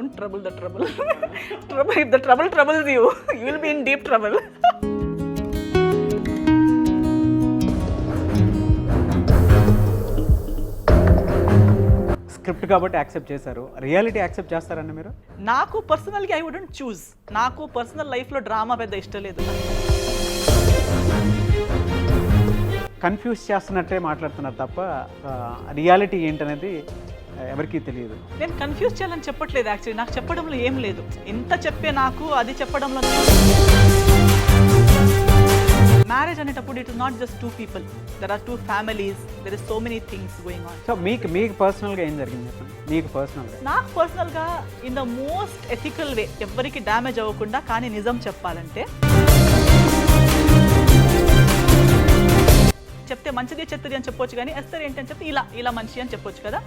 don't trouble the trouble. If the trouble troubles you, you will be in deep trouble. Script కాబట్టి accept చేశారు, reality accept చేస్తారండి మీరు? నాకు పర్సనల్గా I wouldn't చూస్. నాకు పర్సనల్ లైఫ్లో డ్రామా పెద్ద ఇష్టం లేదు. కన్ఫ్యూజ్ చేస్తున్నట్టే మాట్లాడుతున్నారు తప్ప రియాలిటీ ఏంటనేది ఎవరికీ తెలియదు. నేను కన్ఫ్యూజ్ చేయాలని చెప్పట్లేదు, యాక్చువల్లీ నాకు చెప్పడంలో ఏం లేదు. ఇంత చెప్పే నాకు అది చెప్పడంలో మ్యారేజ్ అనేటప్పుడు it is not just two people, there are two families, there is so many things going on. So మీకు పర్సనల్గా ఏం జరిగింది చెప్పండి. మీకు పర్సనల్గా? నాకు పర్సనల్గా in the most ethical way, ఎవరికి డ్యామేజ్ అవ్వకుండా, కానీ నిజం చెప్పాలంటే చెప్తే మంచిది చెత్తది అని చెప్పొచ్చు, కానీ ఎస్తర్ ఏంటని చెప్తే ఇలా ఇలా మంచి అని చెప్పొచ్చు కదా.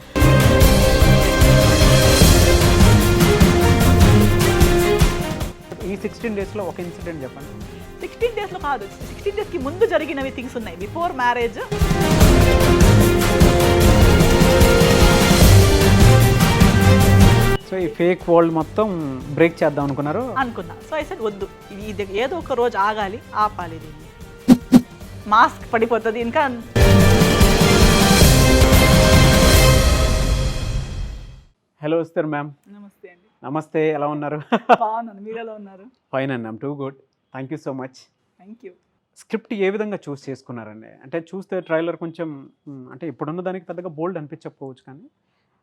ఈ 16 డేస్లో ఒక ఇన్సిడెంట్ చెప్పండి. 16 డేస్లో కాదు, 16 డేస్కి ముందు జరిగినవి థింగ్స్ ఉన్నాయి. బిఫోర్ మ్యారేజ్ సో ఈ ఫేక్ వరల్డ్ మొత్తం బ్రేక్ చేద్దాం అనుకున్నా. సో ఐ సెడ్ వద్దు, ఇది ఏదో ఒక రోజు ఆగాలి, ఆపాలి, దీన్ని మాస్క్ పడిపోతుంది. ఇంకా హలో ఎస్తర్ మ్యామ్. నమస్తే అండి. నమస్తే, ఎలా ఉన్నారు? బాగున్నాను, మీరు ఎలా ఉన్నారు? ఫైన్ అండి, I'm too good, thank you so much. Thank you. Script ఏ విధంగా చూస్ చేసుకున్నారండి? అంటే చూస్తే ట్రైలర్ కొంచెం అంటే ఇప్పుడున్న దానికి పెద్దగా బోల్డ్ అనిపించకపోవచ్చు, కానీ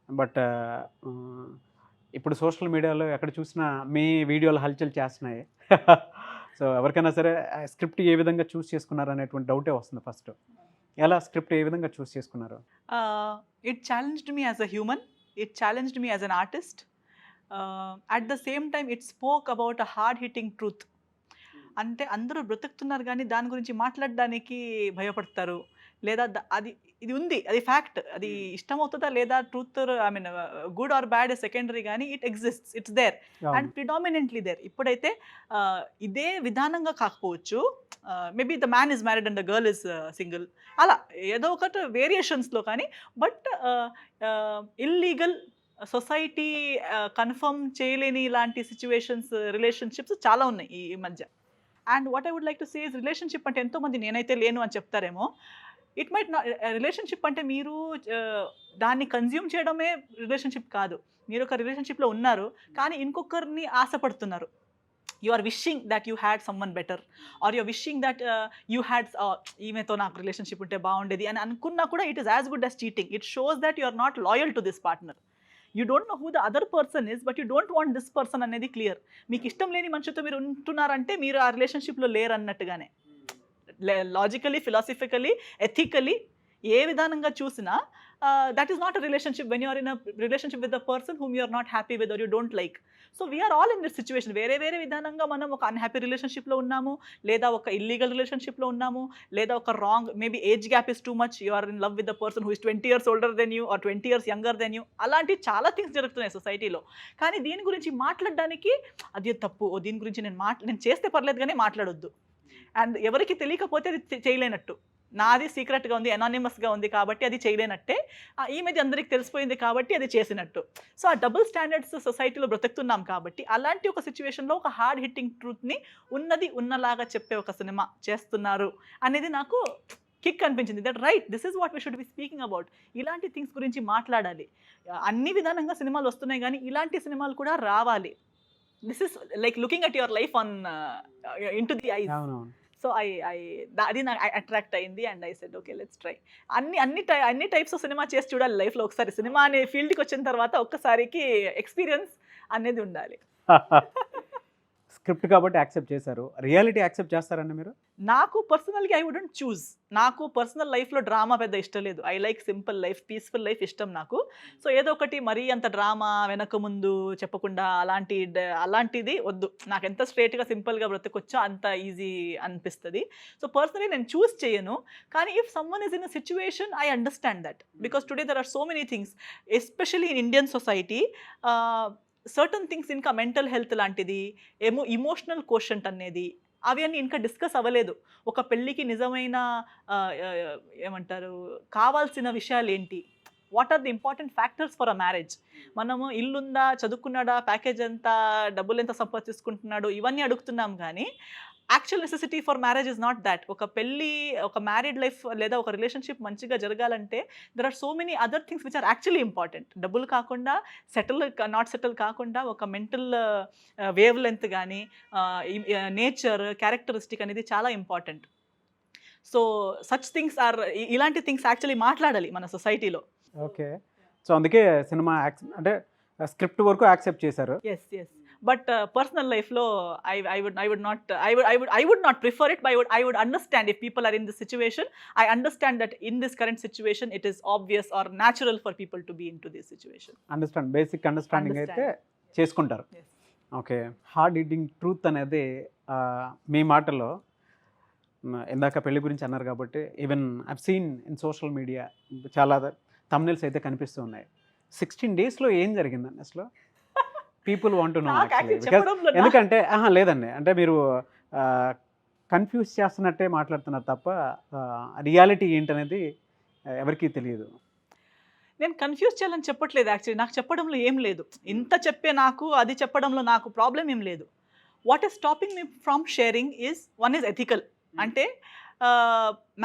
బట్ ఇప్పుడు సోషల్ మీడియాలో ఎక్కడ చూసినా మీ వీడియోలు హల్చల్ చేస్తున్నాయి. సో ఎవరికైనా సరే స్క్రిప్ట్ ఏ విధంగా చూస్ చేసుకున్నారు అనేటువంటి డౌటే వస్తుంది ఫస్ట్. ఎలా స్క్రిప్ట్ ఏ విధంగా చూస్ చేసుకున్నారు? It challenged me as a human, it challenged me as an artist. At the same time it spoke about a hard hitting truth. అంటే అందరూ బ్రతుకుతున్నారు కానీ దాని గురించి మాట్లాడడానికి భయపడతారు, లేదా అది ఇది ఉంది, అది ఫ్యాక్ట్, అది ఇష్టమవుతుందా లేదా, truth I mean good or bad secondary, కానీ it exists, it's there and predominantly there. ఇప్పుడైతే ఇదే విధానంగా కాకపోవచ్చు, maybe the man is married and the girl is single, అలా ఏదో ఒకటి వేరియేషన్స్లో, కానీ బట్ ఇల్లీగల్ సొసైటీ కన్ఫర్మ్ చేయలేని ఇలాంటి సిచ్యువేషన్స్, రిలేషన్షిప్స్ చాలా ఉన్నాయి ఈ మధ్య. And what I would like to say is, relationship అంటే ఎంతోమంది నేనైతే లేను అని చెప్తారేమో. ఇట్ మైట్ నాట్, రిలేషన్షిప్ అంటే మీరు దాన్ని కన్జ్యూమ్ చేయడమే రిలేషన్షిప్ కాదు. మీరు ఒక రిలేషన్షిప్లో ఉన్నారు కానీ ఇంకొకరిని ఆశపడుతున్నారు. You are wishing that you had someone better, or you wishing that you had ఈమెతో నాకు రిలేషన్షిప్ ఉంటే బాగుండేది అని అనుకున్నా కూడా it is as good as cheating. It shows that you are not loyal to this partner. You don't know who the other person is, but you don't want this person అనేది clear. మీకు ఇష్టం లేని మనిషితో మీరు ఉంటున్నారంటే మీరు ఆ రిలేషన్షిప్లో లేరు అన్నట్టుగానే. లాజికలీ, ఫిలాసఫికలీ, ఎథికలీ ఏ విధానంగా చూసినా that is not a relationship when you're in a relationship with the person whom you're not happy with or you don't like. So we're all in this situation. వేరే వేరే విధానంగా మనం ఒక అన్హ్యాపీ రిలేషన్షిప్లో ఉన్నాము, లేదా ఒక ఇల్లీగల్ రిలేషన్షిప్లో ఉన్నాము, లేదా ఒక wrong, maybe age gap is too much, you are in love with the person who is 20 years older than you or 20 years younger than you. అలాంటి చాలా థింగ్స్ జరుగుతున్నాయి సొసైటీలో. కానీ దీని గురించి మాట్లాడడానికి అది తప్పు, దీని గురించి నేను చేస్తే పర్లేదు కానీ మాట్లాడొద్దు. అండ్ ఎవరికి తెలియకపోతే అది చేయలేనట్టు. నాది సీక్రెట్గా ఉంది, అనానిమస్గా ఉంది కాబట్టి అది చేయలేనట్టే. ఈమెది అందరికి తెలిసిపోయింది కాబట్టి అది చేసినట్టు. సో ఆ డబుల్ స్టాండర్డ్స్ సొసైటీలో బ్రతుకుతున్నాం కాబట్టి అలాంటి ఒక సిచ్యువేషన్లో ఒక హార్డ్ హిట్టింగ్ ట్రూత్ని ఉన్నది ఉన్నలాగా చెప్పే ఒక సినిమా చేస్తున్నారు అనేది నాకు కిక్ అనిపించింది. That right, this is what we should be speaking about. ఇలాంటి థింగ్స్ గురించి మాట్లాడాలి. అన్ని విధానంగా సినిమాలు వస్తున్నాయి కానీ ఇలాంటి సినిమాలు కూడా రావాలి. This is like looking at your life on into the ice. So అది నాకు అట్రాక్ట్ అయింది and I said okay let's try. అన్ని టైప్స్ ఆఫ్ సినిమా చేసి చూడాలి లైఫ్లో. ఒకసారి సినిమా అనే ఫీల్డ్కి వచ్చిన తర్వాత ఒక్కసారికి ఎక్స్పీరియన్స్ అనేది ఉండాలి. స్క్రిప్ట్ కాబట్టి యాక్సెప్ట్ చేశారు, రియాలిటీ యాక్సెప్ట్ చేస్తారండి మీరు? నాకు పర్సనల్గా ఐ వుడెంట్ చూస్. నాకు పర్సనల్ లైఫ్లో డ్రామా పెద్ద ఇష్టం లేదు. I like simple life, peaceful life ఇష్టం నాకు. సో ఏదో ఒకటి మరీ అంత డ్రామా వెనక ముందు చెప్పకుండా అలాంటిది వద్దు. నాకు ఎంత స్ట్రేట్గా సింపుల్గా బ్రతకొచ్చో అంత ఈజీ అనిపిస్తుంది. సో పర్సనలీ నేను చూస్ చేయను. కానీ if someone is in a situation I understand that, because today there are so many things especially in Indian society. Certain things ఇంకా మెంటల్ హెల్త్ లాంటిది, ఇమోషనల్ కోషంట్ అనేది, అవి అన్నీ ఇంకా డిస్కస్ అవ్వలేదు. ఒక పెళ్ళికి నిజమైన ఏమంటారు కావాల్సిన విషయాలు ఏంటి, what are the important factors for a marriage. మనము ఇల్లుందా, చదువుకున్నాడా, ప్యాకేజ్ ఎంత, డబ్బులు ఎంత సంపాదించుకుంటున్నాడు, ఇవన్నీ అడుగుతున్నాం కానీ actual necessity for marriage is not that. ఒక పెళ్ళి, ఒక మ్యారీడ్ లైఫ్ లేదా ఒక రిలేషన్షిప్ మంచిగా జరగాలంటే there are so many other things which are actually important. డబ్బులు కాకుండా, నాట్ సెటిల్ కాకుండా ఒక మెంటల్ వేవ్ లెంత్ కానీ, నేచర్, క్యారెక్టరిస్టిక్ అనేది చాలా important. So such things are, ఇలాంటి థింగ్స్ యాక్చువల్లీ మాట్లాడాలి మన సొసైటీలో. ఓకే. సో అందుకే సినిమా అంటే స్క్రిప్ట్ వరకు యాక్సెప్ట్ చేశారు. Yes yes. బట్ పర్సనల్ లైఫ్లో I would not prefer it, but I would understand if people are in this situation. I understand that in this current situation it is obvious or natural for people to be into this situation. Basic understanding అయితే చేసుకుంటారు. Yes. Okay. Hard hitting truth అనేది మీ మాటలో ఇందాక పెళ్లి గురించి అన్నారు కాబట్టి even I've seen in social media చాలా థంబ్నెయిల్స్ అయితే కనిపిస్తూ ఉన్నాయి. 16 డేస్లో ఏం జరిగిందండి అసలు? People want to know actually. Because ఎందుకంటే లేదండి, అంటే మీరు కన్ఫ్యూజ్ చేస్తున్నట్టే మాట్లాడుతున్నారు తప్ప రియాలిటీ ఏంటనేది ఎవరికీ తెలియదు. నేను కన్ఫ్యూజ్ చేయాలని చెప్పట్లేదు. యాక్చువల్లీ నాకు చెప్పడంలో ఏం లేదు. ఇంత చెప్పే నాకు అది చెప్పడంలో నాకు ప్రాబ్లం ఏం లేదు. What is stopping me from sharing is one is ethical. అంటే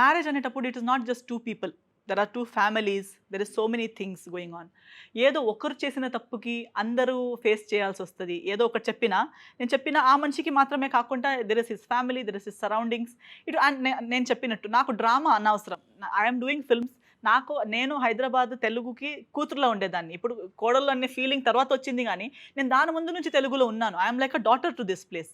మ్యారేజ్ అనేటప్పుడు it is not just 2 people. There are 2 families. There is so many things going on. ఏదో ఒకరు చేసిన తప్పుకి అందరూ ఫేస్ చేయాల్సి వస్తుంది. ఏదో ఒకటి నేను చెప్పిన ఆ మనిషికి మాత్రమే కాకుండా there is his family, there is his surroundings. ఇటు నేను చెప్పినట్టు నాకు డ్రామా అనవసరం. I'm doing films. నేను హైదరాబాద్ తెలుగుకి కూతురులో ఉండేదాన్ని. ఇప్పుడు కోడళ్ళు అనే ఫీలింగ్ తర్వాత వచ్చింది, కానీ నేను దాని ముందు నుంచి తెలుగులో ఉన్నాను. I'm like a daughter to this place.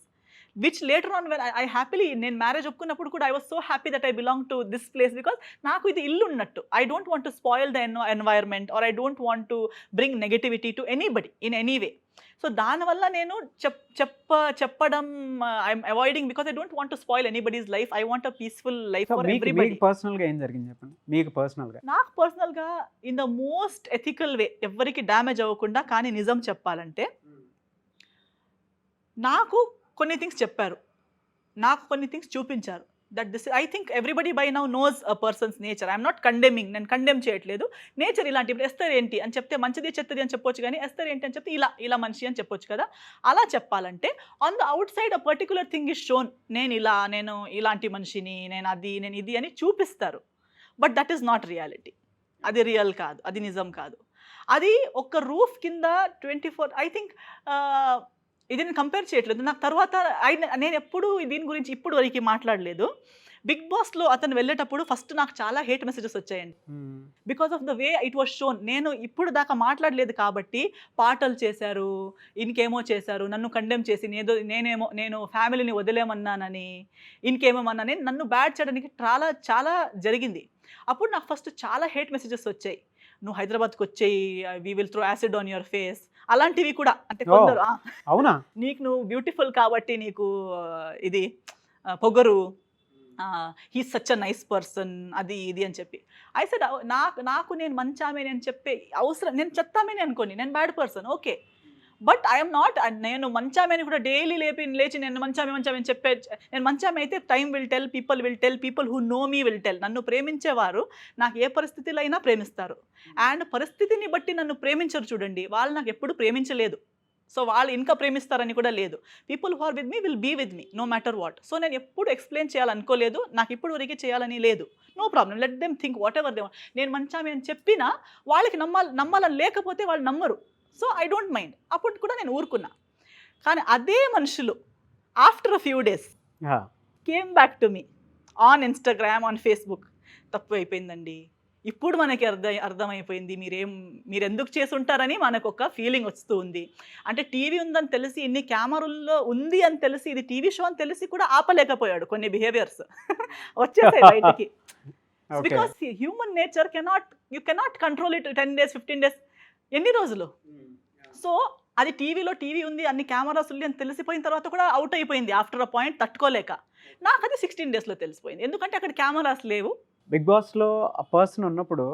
Which later on when I happily, నేను మ్యారేజ్ ఒప్పుకున్నప్పుడు కూడా I was so happy that I belong to this place, because నాకు ఇది ఇల్లు ఉన్నట్టు. I don't want to spoil the environment or I don't want to bring negativity to anybody in any way. So దానివల్ల నేను చెప్పడం I'm avoiding, because I don't want to spoil anybody's life. I want a peaceful life for everybody. పర్సనల్గా ఏం జరిగింది చెప్పండి. మీకు పర్సనల్గా? నాకు పర్సనల్గా in the most ethical way, ఎవరికి డ్యామేజ్ అవ్వకుండా. కానీ నిజం చెప్పాలంటే నాకు కొన్ని థింగ్స్ చెప్పారు, నాకు కొన్ని థింగ్స్ చూపించారు. That this I think everybody by now knows a person's nature. I'm not condemning, నేను కండెమ్ చేయట్లేదు. నేచర్ ఇలాంటి, ఇప్పుడు ఎస్తర్ ఏంటి అని చెప్తే మంచిది చెత్తది అని చెప్పొచ్చు, కానీ ఎస్తర్ ఏంటి అని చెప్తే ఇలా మనిషి అని చెప్పొచ్చు కదా. అలా చెప్పాలంటే on the out side a particular thing is shown. నేను ఇలాంటి మనిషిని, నేను ఇది అని చూపిస్తారు. But that is not reality. అది రియల్ కాదు, అది నిజం కాదు. అది ఒక రూఫ్ కింద 24, ఐ థింక్ ఇది నేను కంపేర్ చేయట్లేదు. నాకు తర్వాత నేను ఎప్పుడు దీని గురించి ఇప్పుడు వరకు మాట్లాడలేదు. బిగ్ బాస్లో అతను వెళ్ళేటప్పుడు ఫస్ట్ నాకు చాలా హేట్ మెసేజెస్ వచ్చాయండి, because of the way it was shown. నేను ఇప్పుడు దాకా మాట్లాడలేదు కాబట్టి పాటలు చేశారు, ఇంకేమో చేశారు, నన్ను కండెమ్ చేసి నేను ఫ్యామిలీని వదిలేమన్నానని, ఇంకేమోమన్నానని నన్ను బ్యాడ్ చేయడానికి చాలా జరిగింది. అప్పుడు నాకు ఫస్ట్ చాలా హేట్ మెసేజెస్ వచ్చాయి. నువ్వు హైదరాబాద్కి వచ్చేయి, we will throw acid on your face, అలాంటివి కూడా. అంటే కొందరు అవునా, నీకు నువ్వు బ్యూటిఫుల్ కాబట్టి నీకు ఇది పొగరు, he such a nice person, అది ఇది అని చెప్పి. ఐ సెడ్ నాకు నేను మంచామే అని చెప్పే అవసరం, నేను చెత్తామని అనుకోని, నేను bad person okay, but I'm not. నేను మంచామని కూడా డైలీ లేచి నేను మంచామే అని చెప్పే, నేను మంచామే అయితే time will tell, people who know me will tell. నన్ను ప్రేమించేవారు నాకు ఏ పరిస్థితిలో అయినా ప్రేమిస్తారు. అండ్ పరిస్థితిని బట్టి నన్ను ప్రేమించరు చూడండి, వాళ్ళు నాకు ఎప్పుడు ప్రేమించలేదు. సో వాళ్ళు ఇంకా ప్రేమిస్తారని కూడా లేదు. People who are with me will be with me no matter what. So నేను ఎప్పుడు ఎక్స్ప్లెయిన్ చేయాలనుకోలేదు, నాకు ఇప్పుడు వరకు చేయాలని లేదు. No problem, let them think whatever they want. నేను మంచామే అని చెప్పినా వాళ్ళకి నమ్మాలని లేకపోతే వాళ్ళు నమ్మరు. సో ఐ డోంట్ మైండ్, అప్పుడు కూడా నేను ఊరుకున్నా. కానీ అదే మనుషులు after a few days came back to me on Instagram, on Facebook. తప్పు అయిపోయిందండి, ఇప్పుడు మనకి అర్థమైపోయింది మీరు ఎందుకు చేసి ఉంటారని మనకు ఒక ఫీలింగ్ వస్తూ ఉంది. అంటే టీవీ ఉందని తెలిసి, ఇన్ని కెమెరాల్లో ఉంది అని తెలిసి, ఇది టీవీ షో అని తెలిసి కూడా ఆపలేకపోయాడు కొన్ని బిహేవియర్స్ వచ్చేసాయి బయటికి. Because human nature you cannot control it 10 days 15 days, ఎన్ని రోజులు. సో అది టీవీ ఉంది, అన్ని కెమెరాస్ ఉంది అని తెలిసిపోయిన తర్వాత కూడా అవుట్ అయిపోయింది ఆఫ్టర్ అ పాయింట్, తట్టుకోలేక. నాకు అది 16 daysలో తెలిసిపోయింది, ఎందుకంటే అక్కడ కెమెరాస్ లేవు. బిగ్ బాస్లో ఆ పర్సన్ ఉన్నప్పుడు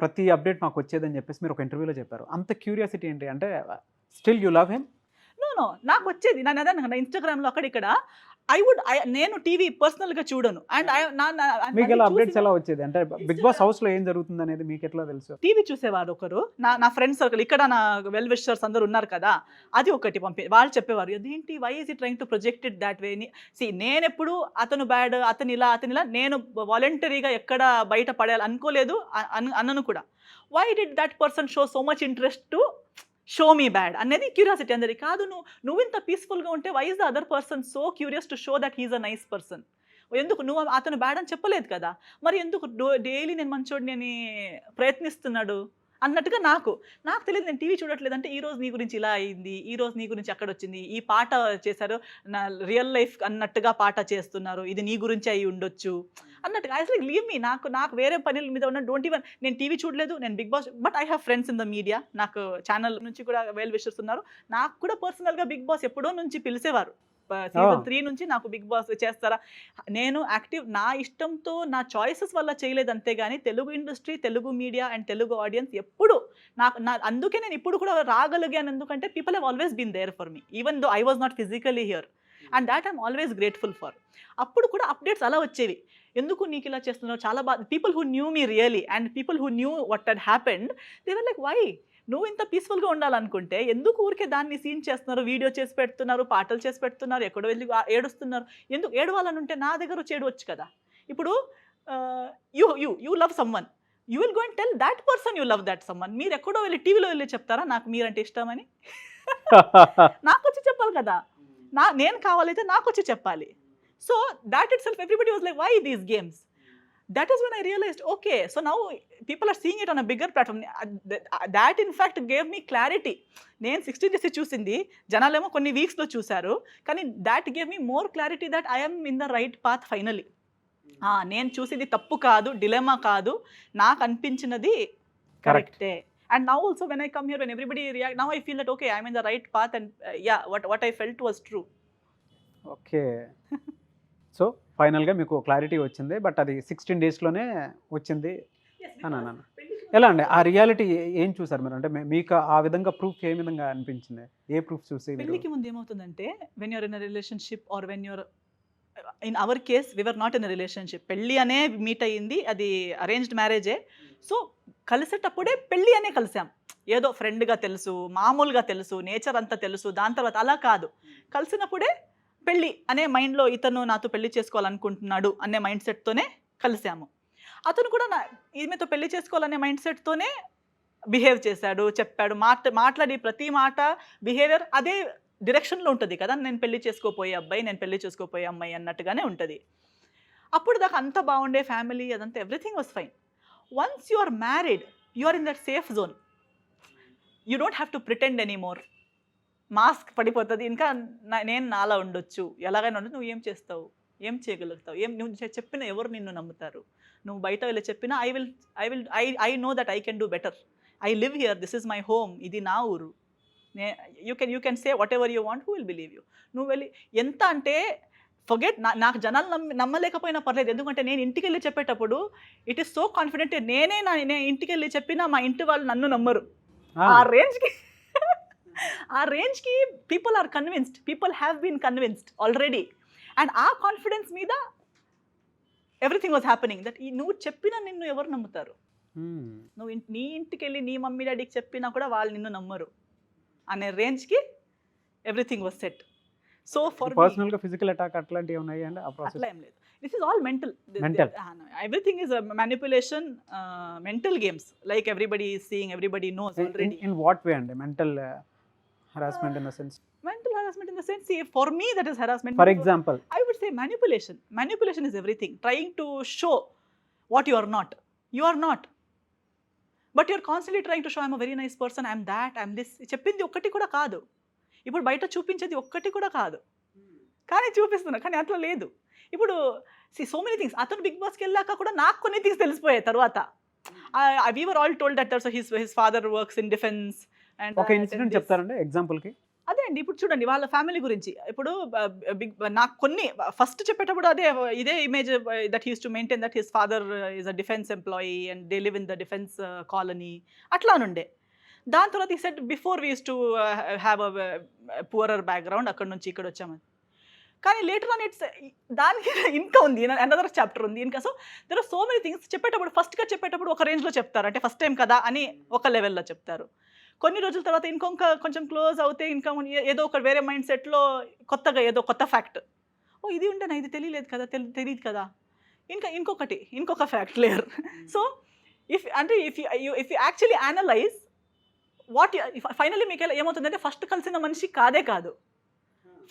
ప్రతి అప్డేట్ మాకు వచ్చేదని చెప్పేసి మీరు ఒక ఇంటర్వ్యూలో చెప్పారు. అంత క్యూరియాసిటీ ఏంటి? అంటే still you love him? No నాకు వచ్చేది, నేను అదే ఇన్స్టాగ్రామ్లో అక్కడిక్కడ నేను టీవీ పర్సనల్గా చూడను. అండ్ మీకు ఎలా అప్డేట్స్ ఎలా వచ్చేది? అంటే బిగ్ బాస్ హౌస్‌లో ఏం జరుగుతుంది అనేది మీకు ఎట్లా తెలుసు? టీవీ చూసేవారు ఒకరు, నా ఫ్రెండ్ సర్కిల్ ఇక్కడ నా వెల్ విషర్స్ అందరూ ఉన్నారు కదా, అది ఒకటి వాళ్ళు చెప్పేవారు, అదేంటి వై ఈస్ ఈ trying to project it that way. నేనెప్పుడు అతను బ్యాడ్, అతను ఇలా నేను వాలంటరీగా ఎక్కడ బయట పడేయాలి అనుకోలేదు, అన్నను కూడా. Why did that person show so much interest to show me bad అనేది క్యూరియాసిటీ అందరికి. కాదు, నువ్వు ఇంత పీస్ఫుల్గా ఉంటే why is the other person so curious to show that he's a nice person. ఎందుకు నువ్వు అతను బ్యాడ్ అని చెప్పలేదు కదా, మరి ఎందుకు డైలీ నేను మంచోడిని అని ప్రయత్నిస్తున్నాడు అన్నట్టుగా నాకు తెలియదు. నేను టీవీ చూడట్లేదు అంటే, ఈ రోజు నీ గురించి ఇలా అయింది, ఈ రోజు నీ గురించి అక్కడ వచ్చింది, ఈ పాట చేశారు, నా రియల్ లైఫ్ అన్నట్టుగా పాట చేస్తున్నారు, ఇది నీ గురించి అయి ఉండొచ్చు అన్నట్టుగా. అసలు లీవ్ మీ, నాకు వేరే పనుల మీద ఉన్న, డోంట్ ఈవెన్. నేను టీవీ చూడలేదు, నేను Bigg Boss, but I have friends in the media. నాకు ఛానల్ నుంచి కూడా వెల్ విషర్స్ ఉన్నారు. నాకు కూడా పర్సనల్గా బిగ్ బాస్ ఎప్పుడో నుంచి పిలిచేవారు. సీజన్ 3 నుంచి నాకు బిగ్ బాస్ చేస్తారా, నేను యాక్టివ్ నా ఇష్టంతో నా చాయిసెస్ వల్ల చేయలేదు అంతేగాని, Telugu industry, Telugu media and Telugu audience ఎప్పుడు అందుకే నేను ఇప్పుడు కూడా రాగలిగాను. ఎందుకంటే people have always been there for me even though I was not physically here, and that I'm always grateful for. అప్పుడు కూడా అప్డేట్స్ అలా వచ్చేవి, ఎందుకు నీకు ఇలా చేస్తున్నావు, చాలా బాగా. People who knew me really and people who knew what had happened, they were like, why నువ్వు ఇంత పీస్ఫుల్గా ఉండాలనుకుంటే ఎందుకు ఊరికే దాన్ని సీన్ చేస్తున్నారు, వీడియో చేసి పెడుతున్నారు, పాటలు చేసి పెడుతున్నారు, ఎక్కడో వెళ్ళి ఏడుస్తున్నారు, ఎందుకు ఏడవాలని ఉంటే నా దగ్గర వచ్చి ఏడవచ్చు కదా. ఇప్పుడు you love someone, you will go and tell that person you love that someone. మీరు ఎక్కడో వెళ్ళి టీవీలో వెళ్ళి చెప్తారా నాకు మీరంటే ఇష్టమని? నాకు వచ్చి చెప్పాలి కదా, నేను కావాలైతే నాకు వచ్చి చెప్పాలి. So that itself everybody was like, why these games? That is when I realized, okay, so now people are seeing it on a bigger platform. That in fact gave me clarity. నేను 16 days చూసింది జనాలేమో కొన్ని వీక్స్లో చూశారు, కానీ that gave me more clarity that I'm in the right path finally. నేను చూసింది తప్పు కాదు, dilemma కాదు, నాకు అనిపించినది కరెక్టే. And now also when I come here, when everybody react, now I feel that okay, I'm in the right path and yeah, what I felt was true. Okay. So ఫైనల్గా మీకు clarity వచ్చింది, but అది 16 డేస్లోనే వచ్చింది అని అన్నాను. ఎలా అండి ఆ రియాలిటీ ఏం చూసారు మీరు? అంటే మీకు ఆ విధంగా ప్రూఫ్ ఏ విధంగా అనిపించింది? ఏ ప్రూఫ్ చూసి? పెళ్ళికి ముందు ఏమవుతుందంటే, when you're in a relationship or when you're, in our case we were not in a relationship, పెళ్ళి అనే మీట్ అయ్యింది, అది అరేంజ్డ్ మ్యారేజే. సో కలిసేటప్పుడే పెళ్ళి అనే కలిసాం, ఏదో ఫ్రెండ్గా తెలుసు, మామూలుగా తెలుసు, నేచర్ అంతా తెలుసు, దాని తర్వాత అలా కాదు. కలిసినప్పుడే పెళ్ళి అనే మైండ్లో, ఇతను నాతో పెళ్లి చేసుకోవాలనుకుంటున్నాడు అనే మైండ్ సెట్తోనే కలిసాము. అతను కూడా ఈమెతో పెళ్లి చేసుకోవాలనే మైండ్ సెట్తోనే బిహేవ్ చేశాడు, చెప్పాడు, మాట్లాడి ప్రతి మాట, బిహేవియర్ అదే డిరెక్షన్లో ఉంటుంది కదా. నేను పెళ్లి చేసుకోపోయే అబ్బాయి, నేను పెళ్లి చేసుకోపోయే అమ్మాయి అన్నట్టుగానే ఉంటుంది. అప్పుడు దాకా అంత బాగుండే ఫ్యామిలీ, అదంతా everything was fine. Once you are married, you are in that safe zone, you don't have to pretend anymore. Mask పడిపోతుంది, ఇంకా నేను నాలా ఉండొచ్చు, ఎలాగైనా ఉండొచ్చు. నువ్వు ఏం చేస్తావు, ఏం చేయగలుగుతావు, నువ్వు చెప్పిన ఎవరు నిన్ను నమ్ముతారు? నువ్వు బయట వెళ్ళి చెప్పినా I know that I can do better, I live here, this is my home, ఇది నా ఊరు. You can say what ever you want, who will believe you. నువ్వు వెళ్ళి ఎంత అంటే ఫర్గెట్, నాకు జనాలు నమ్మలేకపోయినా పర్లేదు, ఎందుకంటే నేను ఇంటికి వెళ్ళి చెప్పేటప్పుడు ఇట్ ఈస్ సో కాన్ఫిడెంట్. నేను ఇంటికి వెళ్ళి చెప్పినా మా ఇంటి వాళ్ళు నన్ను నమ్మరు. ఆ రేంజ్కి people are convinced, people have been convinced already. And ఆ కాన్ఫిడెన్స్ మీద ఎవ్రీథింగ్ వాజ్ హ్యాపెనింగ్, దట్ నువ్వు చెప్పినా నిన్ను ఎవరు నమ్ముతారు? నువ్వు నీ ఇంటికి వెళ్ళి నీ మమ్మీ డాడీకి చెప్పినా కూడా వాళ్ళు నిన్ను నమ్మరు అనే రేంజ్కి everything was set. So for పర్సనల్గా ఫిజికల్ అటాక్ అట్లాంటివి ఉన్నాయి అండి? అట్లా ఏం లేదు, this is all mental. Everything is a manipulation, mental games, like everybody is seeing, everybody knows already. In what way and mental harassment in the sense? Mental harassment in the sense, see, for me that is harassment. For example, I would say manipulation is everything, trying to show what you are not, but you're constantly trying to show I'm a very nice person, I'm that, I'm this. చెప్పింది ఒక్కటి కూడా కాదు, ఇప్పుడు బయట చూపించేది ఒక్కటి కూడా కాదు, కానీ చూపిస్తున్నా, కానీ అట్లా లేదు. ఇప్పుడు సో మెనీ థింగ్స్, అతను బిగ్ బాస్కి వెళ్ళాక కూడా నాకు కొన్ని థింగ్స్ తెలిసిపోయాయి తర్వాత. we were all told that his father works in defense. And ఒక ఇన్సిడెంట్ చెప్తారండి ఎగ్జాంపుల్కి? అదే అండి, ఇప్పుడు చూడండి వాళ్ళ ఫ్యామిలీ గురించి. ఇప్పుడు నాకు కొన్ని ఫస్ట్ చెప్పేటప్పుడు ఇదే image that he's to maintain that his father is a defence employee and they live in the defence colony అట్లా నుండే. దాని తర్వాత ఈ set before we use to have a poorer background, అక్కడ నుంచి ఇక్కడ వచ్చామని. కానీ లేటర్ ఆన్ ఇట్స్ దానికి ఇంకా ఉంది, అనదర్ చాప్టర్ ఉంది ఇంకా. So there are so many things. చెప్పేటప్పుడు ఫస్ట్గా చెప్పేటప్పుడు ఒక రేంజ్లో చెప్తారు, అంటే ఫస్ట్ టైం కదా అని ఒక లెవెల్లో చెప్తారు. కొన్ని రోజుల తర్వాత ఇంకొక కొంచెం క్లోజ్ అవుతే ఇంకా ఏదో ఒక వేరే మైండ్ సెట్లో కొత్తగా ఏదో కొత్త ఫ్యాక్ట్, ఓ ఇది ఉండేనా, ఇది తెలియలేదు కదా, తెలియదు కదా, ఇంకా ఇంకొక fact layer. So if you actually analyse what finally మీకు ఏమవుతుందంటే ఫస్ట్ కలిసిన మనిషి కాదు,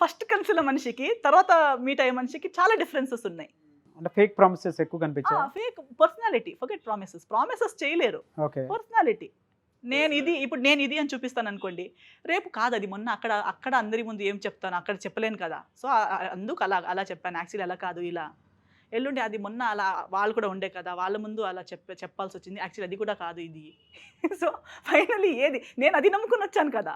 ఫస్ట్ కలిసిన మనిషికి తర్వాత మీట్ అయ్యే మనిషికి చాలా డిఫరెన్సెస్ ఉన్నాయి. అంటే ఫేక్ ప్రామిసెస్ ఎక్కువ కనిపించాయి. ఫేక్ పర్సనాలిటీ, ఫర్గెట్ ప్రామిసెస్ చేయలేరు. పర్సనాలిటీ, నేను ఇది అని చూపిస్తాను అనుకోండి, రేపు కాదు అది మొన్న అక్కడ అందరి ముందు ఏం చెప్తాను అక్కడ చెప్పలేను కదా, సో అందుకు అలా చెప్పాను, యాక్చువల్లీ అలా కాదు ఇలా. ఎల్లుండి అది మొన్న అలా వాళ్ళు కూడా ఉండే కదా, వాళ్ళ ముందు అలా చెప్పాల్సి వచ్చింది, యాక్చువల్లీ అది కూడా కాదు ఇది. సో ఫైనల్లీ ఏది నేను అది నమ్ముకుని వచ్చాను కదా.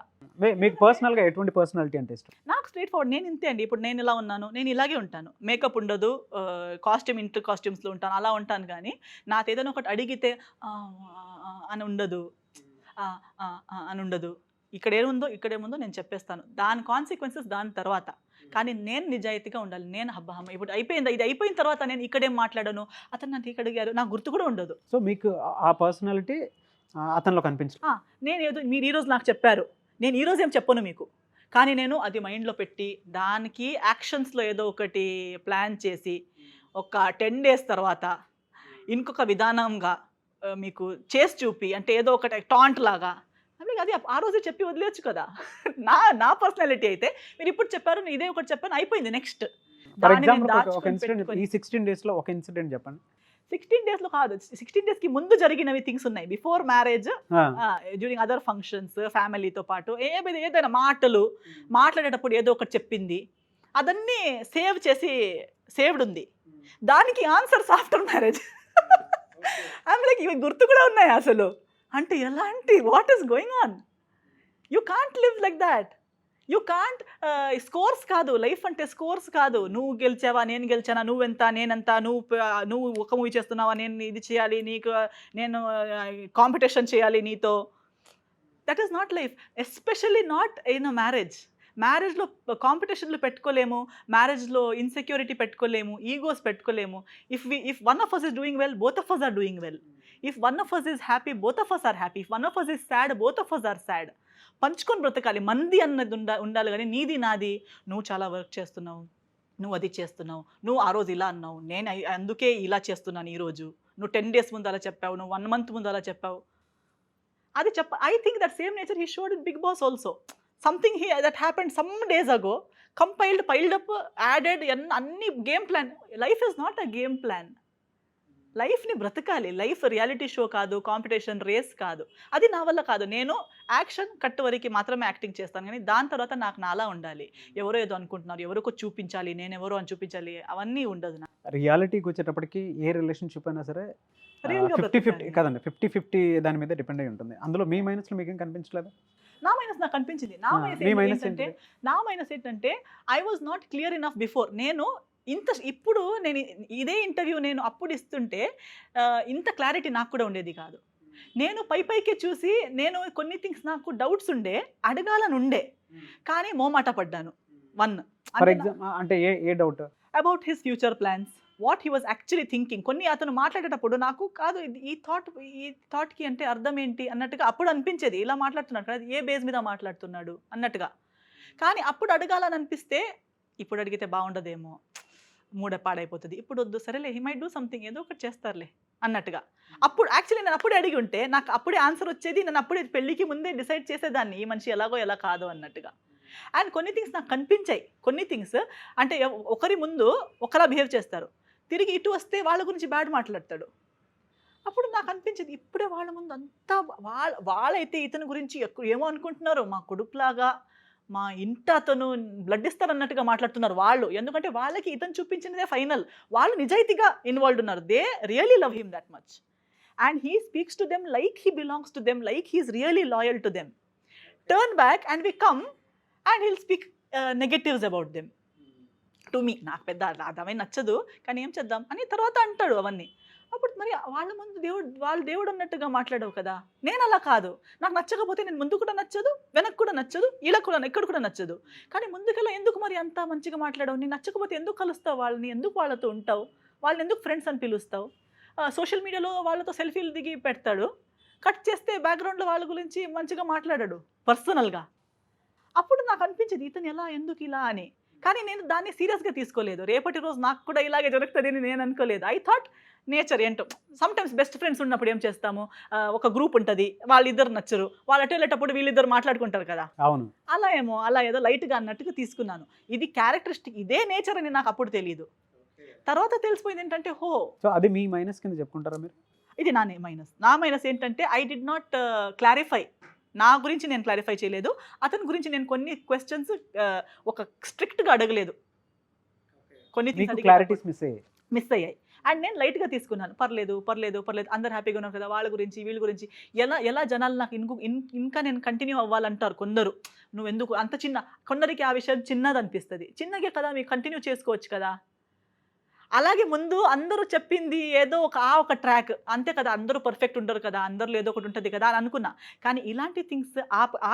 మీకు పర్సనల్గా ఎటువంటి పర్సనాలిటీ అంటే ఇష్టం? నాకు స్ట్రైట్ ఫార్వర్డ్, నేను ఇంతే అండి. ఇప్పుడు నేను ఇలా ఉన్నాను, నేను ఇలాగే ఉంటాను, మేకప్ ఉండదు, ఇంటర్ కాస్ట్యూమ్స్లో ఉంటాను, అలా ఉంటాను. కానీ నాకు ఏదైనా ఒకటి అడిగితే అని ఉండదు, అని ఉండదు. ఇక్కడేముందో నేను చెప్పేస్తాను, దాని కాన్సిక్వెన్సెస్ దాని తర్వాత. కానీ నేను నిజాయితీగా ఉండాలి. నేను ఇప్పుడు అయిపోయింది, ఇది అయిపోయిన తర్వాత నేను ఇక్కడేం మాట్లాడాను, అతను నన్ను ఇక్కడ అడిగారు, నాకు గుర్తు కూడా ఉండదు. సో మీకు ఆ పర్సనాలిటీ అతనిలో కనిపించదు. నేను ఏదో మీరు ఈరోజు నాకు చెప్పారు, నేను ఈరోజు ఏం చెప్పను మీకు, కానీ నేను అది మైండ్లో పెట్టి దానికి యాక్షన్స్లో ఏదో ఒకటి ప్లాన్ చేసి ఒక 10 days తర్వాత ఇంకొక విధానంగా మీకు చేసి చూపి, అంటే ఏదో ఒకటి టాంట్ లాగా, అది ఆ రోజు చెప్పి వదిలేచ్చు కదా. నా పర్సనాలిటీ అయితే మీరు ఇప్పుడు చెప్పారు, నేను ఇదే ఒకటి చెప్పాను, అయిపోయింది. నెక్స్ట్ ఫర్ ఎగ్జాంపుల్ ఒక ఇన్సిడెంట్, ఈ 16 daysలో ఒక ఇన్సిడెంట్ చెప్పండి. 16 daysలో కాదు, 16 daysకి ముందు జరిగినవి థింగ్స్ ఉన్నాయి. Before marriage, during other functions, ఫ్యామిలీతో పాటు ఏదైనా మాట్లాడేటప్పుడు ఏదో ఒకటి చెప్పింది, అదన్నీ సేవ్డ్ ఉంది. దానికి ఆన్సర్స్ ఆఫ్టర్ మ్యారేజ్. లైక్ ఇవి గుర్తు కూడా ఉన్నాయి అసలు. అంటే ఎలాంటి what is going on? You can't live like that. You can't scores కాదు, లైఫ్ అంటే స్కోర్స్ కాదు. నువ్వు గెలిచావా, నేను గెలిచానా, నువ్వెంత నేనంత, నువ్వు ఒక మూవీ చేస్తున్నావా, నేను ఇది చేయాలి, నేను కాంపిటీషన్ చేయాలి నీతో. That is not life, especially not in a మ్యారేజ్లో కాంపిటీషన్లు పెట్టుకోలేము, మ్యారేజ్లో ఇన్సెక్యూరిటీ పెట్టుకోలేము, ఈగోస్ పెట్టుకోలేము. If one of us is doing well, both of us are doing well. If one of us is happy, both of us are happy. If one of us is sad, both of us are sad. పంచుకొని బ్రతకాలి. మంది అన్నది ఉండాలి, కానీ నీది నాది, నువ్వు చాలా వర్క్ చేస్తున్నావు, నువ్వు అది చేస్తున్నావు, నువ్వు ఆ రోజు ఇలా అన్నావు, నేను అందుకే ఇలా చేస్తున్నాను ఈరోజు, నువ్వు 10 days ముందు అలా చెప్పావు, నువ్వు 1 month ముందు అలా చెప్పావు. అది I think that same nature he showed in Bigg Boss also. Something that happened some days ago, piled up, added, అన్ని game plan. Life is not a game plan. లైఫ్ని బ్రతకాలి. లైఫ్ రియాలిటీ షో కాదు, competition race కాదు. అది నా వల్ల కాదు. నేను యాక్షన్ కట్ వరకు మాత్రమే యాక్టింగ్ చేస్తాను, కానీ దాని తర్వాత నాకు నాలా ఉండాలి. ఎవరో ఏదో అనుకుంటున్నారు, ఎవరికో చూపించాలి, నేను ఎవరో అని చూపించాలి, అవన్నీ ఉండదు. రియాలిటీకి వచ్చేటప్పటికి ఏ రిలేషన్షిప్ అయినా సరే 50-50 కదండి, 50-50 దాని మీద డిపెండ్ అయి ఉంటుంది. అందులో మీ మైనస్లో మీకేం కనిపించలేదు? నా మైనస్ నాకు కనిపించింది. నా మైనస్ ఏంటంటే I was not clear enough before. ఇప్పుడు నేను ఇదే ఇంటర్వ్యూ నేను అప్పుడు ఇస్తుంటే ఇంత క్లారిటీ నాకు కూడా ఉండేది కాదు. నేను పైకే చూసి నేను కొన్ని థింగ్స్ నాకు డౌట్స్ ఉండే, అడగాలని ఉండే, కానీ మోమాట పడ్డాను. ఫర్ ఎగ్జాంపుల్ అంటే ఏ doubt? About his future plans, what he was actually thinking. కొన్ని అతను మాట్లాడేటప్పుడు నాకు కాదు ఈ థాట్కి అంటే అర్థం ఏంటి అన్నట్టుగా అప్పుడు అనిపించేది. ఇలా మాట్లాడుతున్నాడు కదా, ఏ బేస్ మీద మాట్లాడుతున్నాడు అన్నట్టుగా. కానీ అప్పుడు అడగాలని అనిపిస్తే ఇప్పుడు అడిగితే బాగుండదేమో, పాడైపోతుంది, ఇప్పుడు వద్దు, సరేలే హీ మైట్ డూ సంథింగ్, ఏదో ఒకటి చేస్తారులే అన్నట్టుగా. అప్పుడు యాక్చువల్లీ నేను అప్పుడే అడిగి ఉంటే నాకు అప్పుడే ఆన్సర్ వచ్చేది, నేను అప్పుడే పెళ్ళికి ముందే డిసైడ్ చేసేదాన్ని ఈ మనిషి ఎలాగో ఎలా కాదు అన్నట్టుగా. అండ్ కొన్ని థింగ్స్ నాకు కనిపించాయి. కొన్ని థింగ్స్ అంటే ఒకరి ముందు ఒకలా బిహేవ్ చేస్తారు, తిరిగి ఇటు వస్తే వాళ్ళ గురించి బ్యాడ్ మాట్లాడతాడు. అప్పుడు నాకు అనిపించేది, ఇప్పుడే వాళ్ళ ముందు అంతా వాళ్ళైతే ఇతని గురించి ఏమో అనుకుంటున్నారు, మా కొడుకులాగా, మా ఇంట అతను బ్లడ్ ఇస్తారన్నట్టుగా మాట్లాడుతున్నారు వాళ్ళు. ఎందుకంటే వాళ్ళకి ఇతను చూపించినదే ఫైనల్. వాళ్ళు నిజాయితీగా ఇన్వాల్వ్ ఉన్నారు. They really love him that much and he speaks to them like he belongs to them, like he is really loyal to them. Turn back and we come and he'll speak negatives about them to me. నాకు పెద్ద అర్థమై నచ్చదు, కానీ ఏం చేద్దాం అని తర్వాత అంటాడు అవన్నీ. అప్పుడు మరి వాళ్ళ ముందు వాళ్ళు దేవుడు అన్నట్టుగా మాట్లాడవు కదా. నేను అలా కాదు. నాకు నచ్చకపోతే నేను ముందు కూడా నచ్చదు, వెనక్కి కూడా నచ్చదు, ఇలా కూడా ఇక్కడ కూడా నచ్చదు. కానీ ముందుకెలా ఎందుకు మరి అంత మంచిగా మాట్లాడవు? నీకు నచ్చకపోతే ఎందుకు కలుస్తావు వాళ్ళని? ఎందుకు వాళ్ళతో ఉంటావు? వాళ్ళని ఎందుకు ఫ్రెండ్స్ అని పిలుస్తావు? సోషల్ మీడియాలో వాళ్ళతో సెల్ఫీలు దిగి పెడతాడు. కట్ చేస్తే బ్యాక్గ్రౌండ్లో వాళ్ళ గురించి మంచిగా మాట్లాడాడు పర్సనల్గా. అప్పుడు నాకు అనిపించేది ఇతను ఎలా, ఎందుకు ఇలా అని. కానీ నేను దాన్ని సీరియస్గా తీసుకోలేదు. రేపటి రోజు నాకు కూడా ఇలాగే జరుగుతుంది అని నేను అనుకోలేదు. ఐ థాట్ నేచర్ ఏంటో. సమ్టైమ్స్ బెస్ట్ ఫ్రెండ్స్ ఉన్నప్పుడు ఏం చేస్తాము, ఒక గ్రూప్ ఉంటుంది, వాళ్ళిద్దరు నచ్చరు, వాళ్ళు అటు వెళ్ళేటప్పుడు వీళ్ళిద్దరు మాట్లాడుకుంటారు కదా. అవును. అలా ఏదో లైట్గా అన్నట్టుగా తీసుకున్నాను. ఇది క్యారెక్టరిస్టిక్, ఇదే నేచర్ అని నాకు అప్పుడు తెలియదు. తర్వాత తెలిసిపోయింది ఏంటంటే సో అది మీ మైనస్ కింద చెప్పుకుంటారా మీరు? ఇది నా మైనస్. నా మైనస్ ఏంటంటే ఐ డిడ్ నాట్ క్లారిఫై. నా గురించి నేను క్లారిఫై చేయలేదు. అతని గురించి నేను కొన్ని క్వశ్చన్స్ ఒక స్ట్రిక్ట్గా అడగలేదు. కొన్ని క్లారిటీస్ మిస్ అయ్యాయి. అండ్ నేను లైట్గా తీసుకున్నాను. పర్లేదు అందరు హ్యాపీగా ఉన్నారు కదా, వాళ్ళ గురించి వీళ్ళ గురించి ఎలా జనాలు నాకు ఇంకా నేను కంటిన్యూ అవ్వాలంటారు కొందరు. నువ్వు ఎందుకు అంత చిన్న, కొందరికి ఆ విషయం చిన్నది అనిపిస్తుంది. చిన్నగే కదా మీరు కంటిన్యూ చేసుకోవచ్చు కదా. అలాగే ముందు అందరూ చెప్పింది ఏదో ఒక ట్రాక్ అంతే కదా, అందరూ పర్ఫెక్ట్ ఉండరు కదా, అందరిలో ఏదో ఒకటి ఉంటుంది కదా అని అనుకున్నా. కానీ ఇలాంటి థింగ్స్ ఆ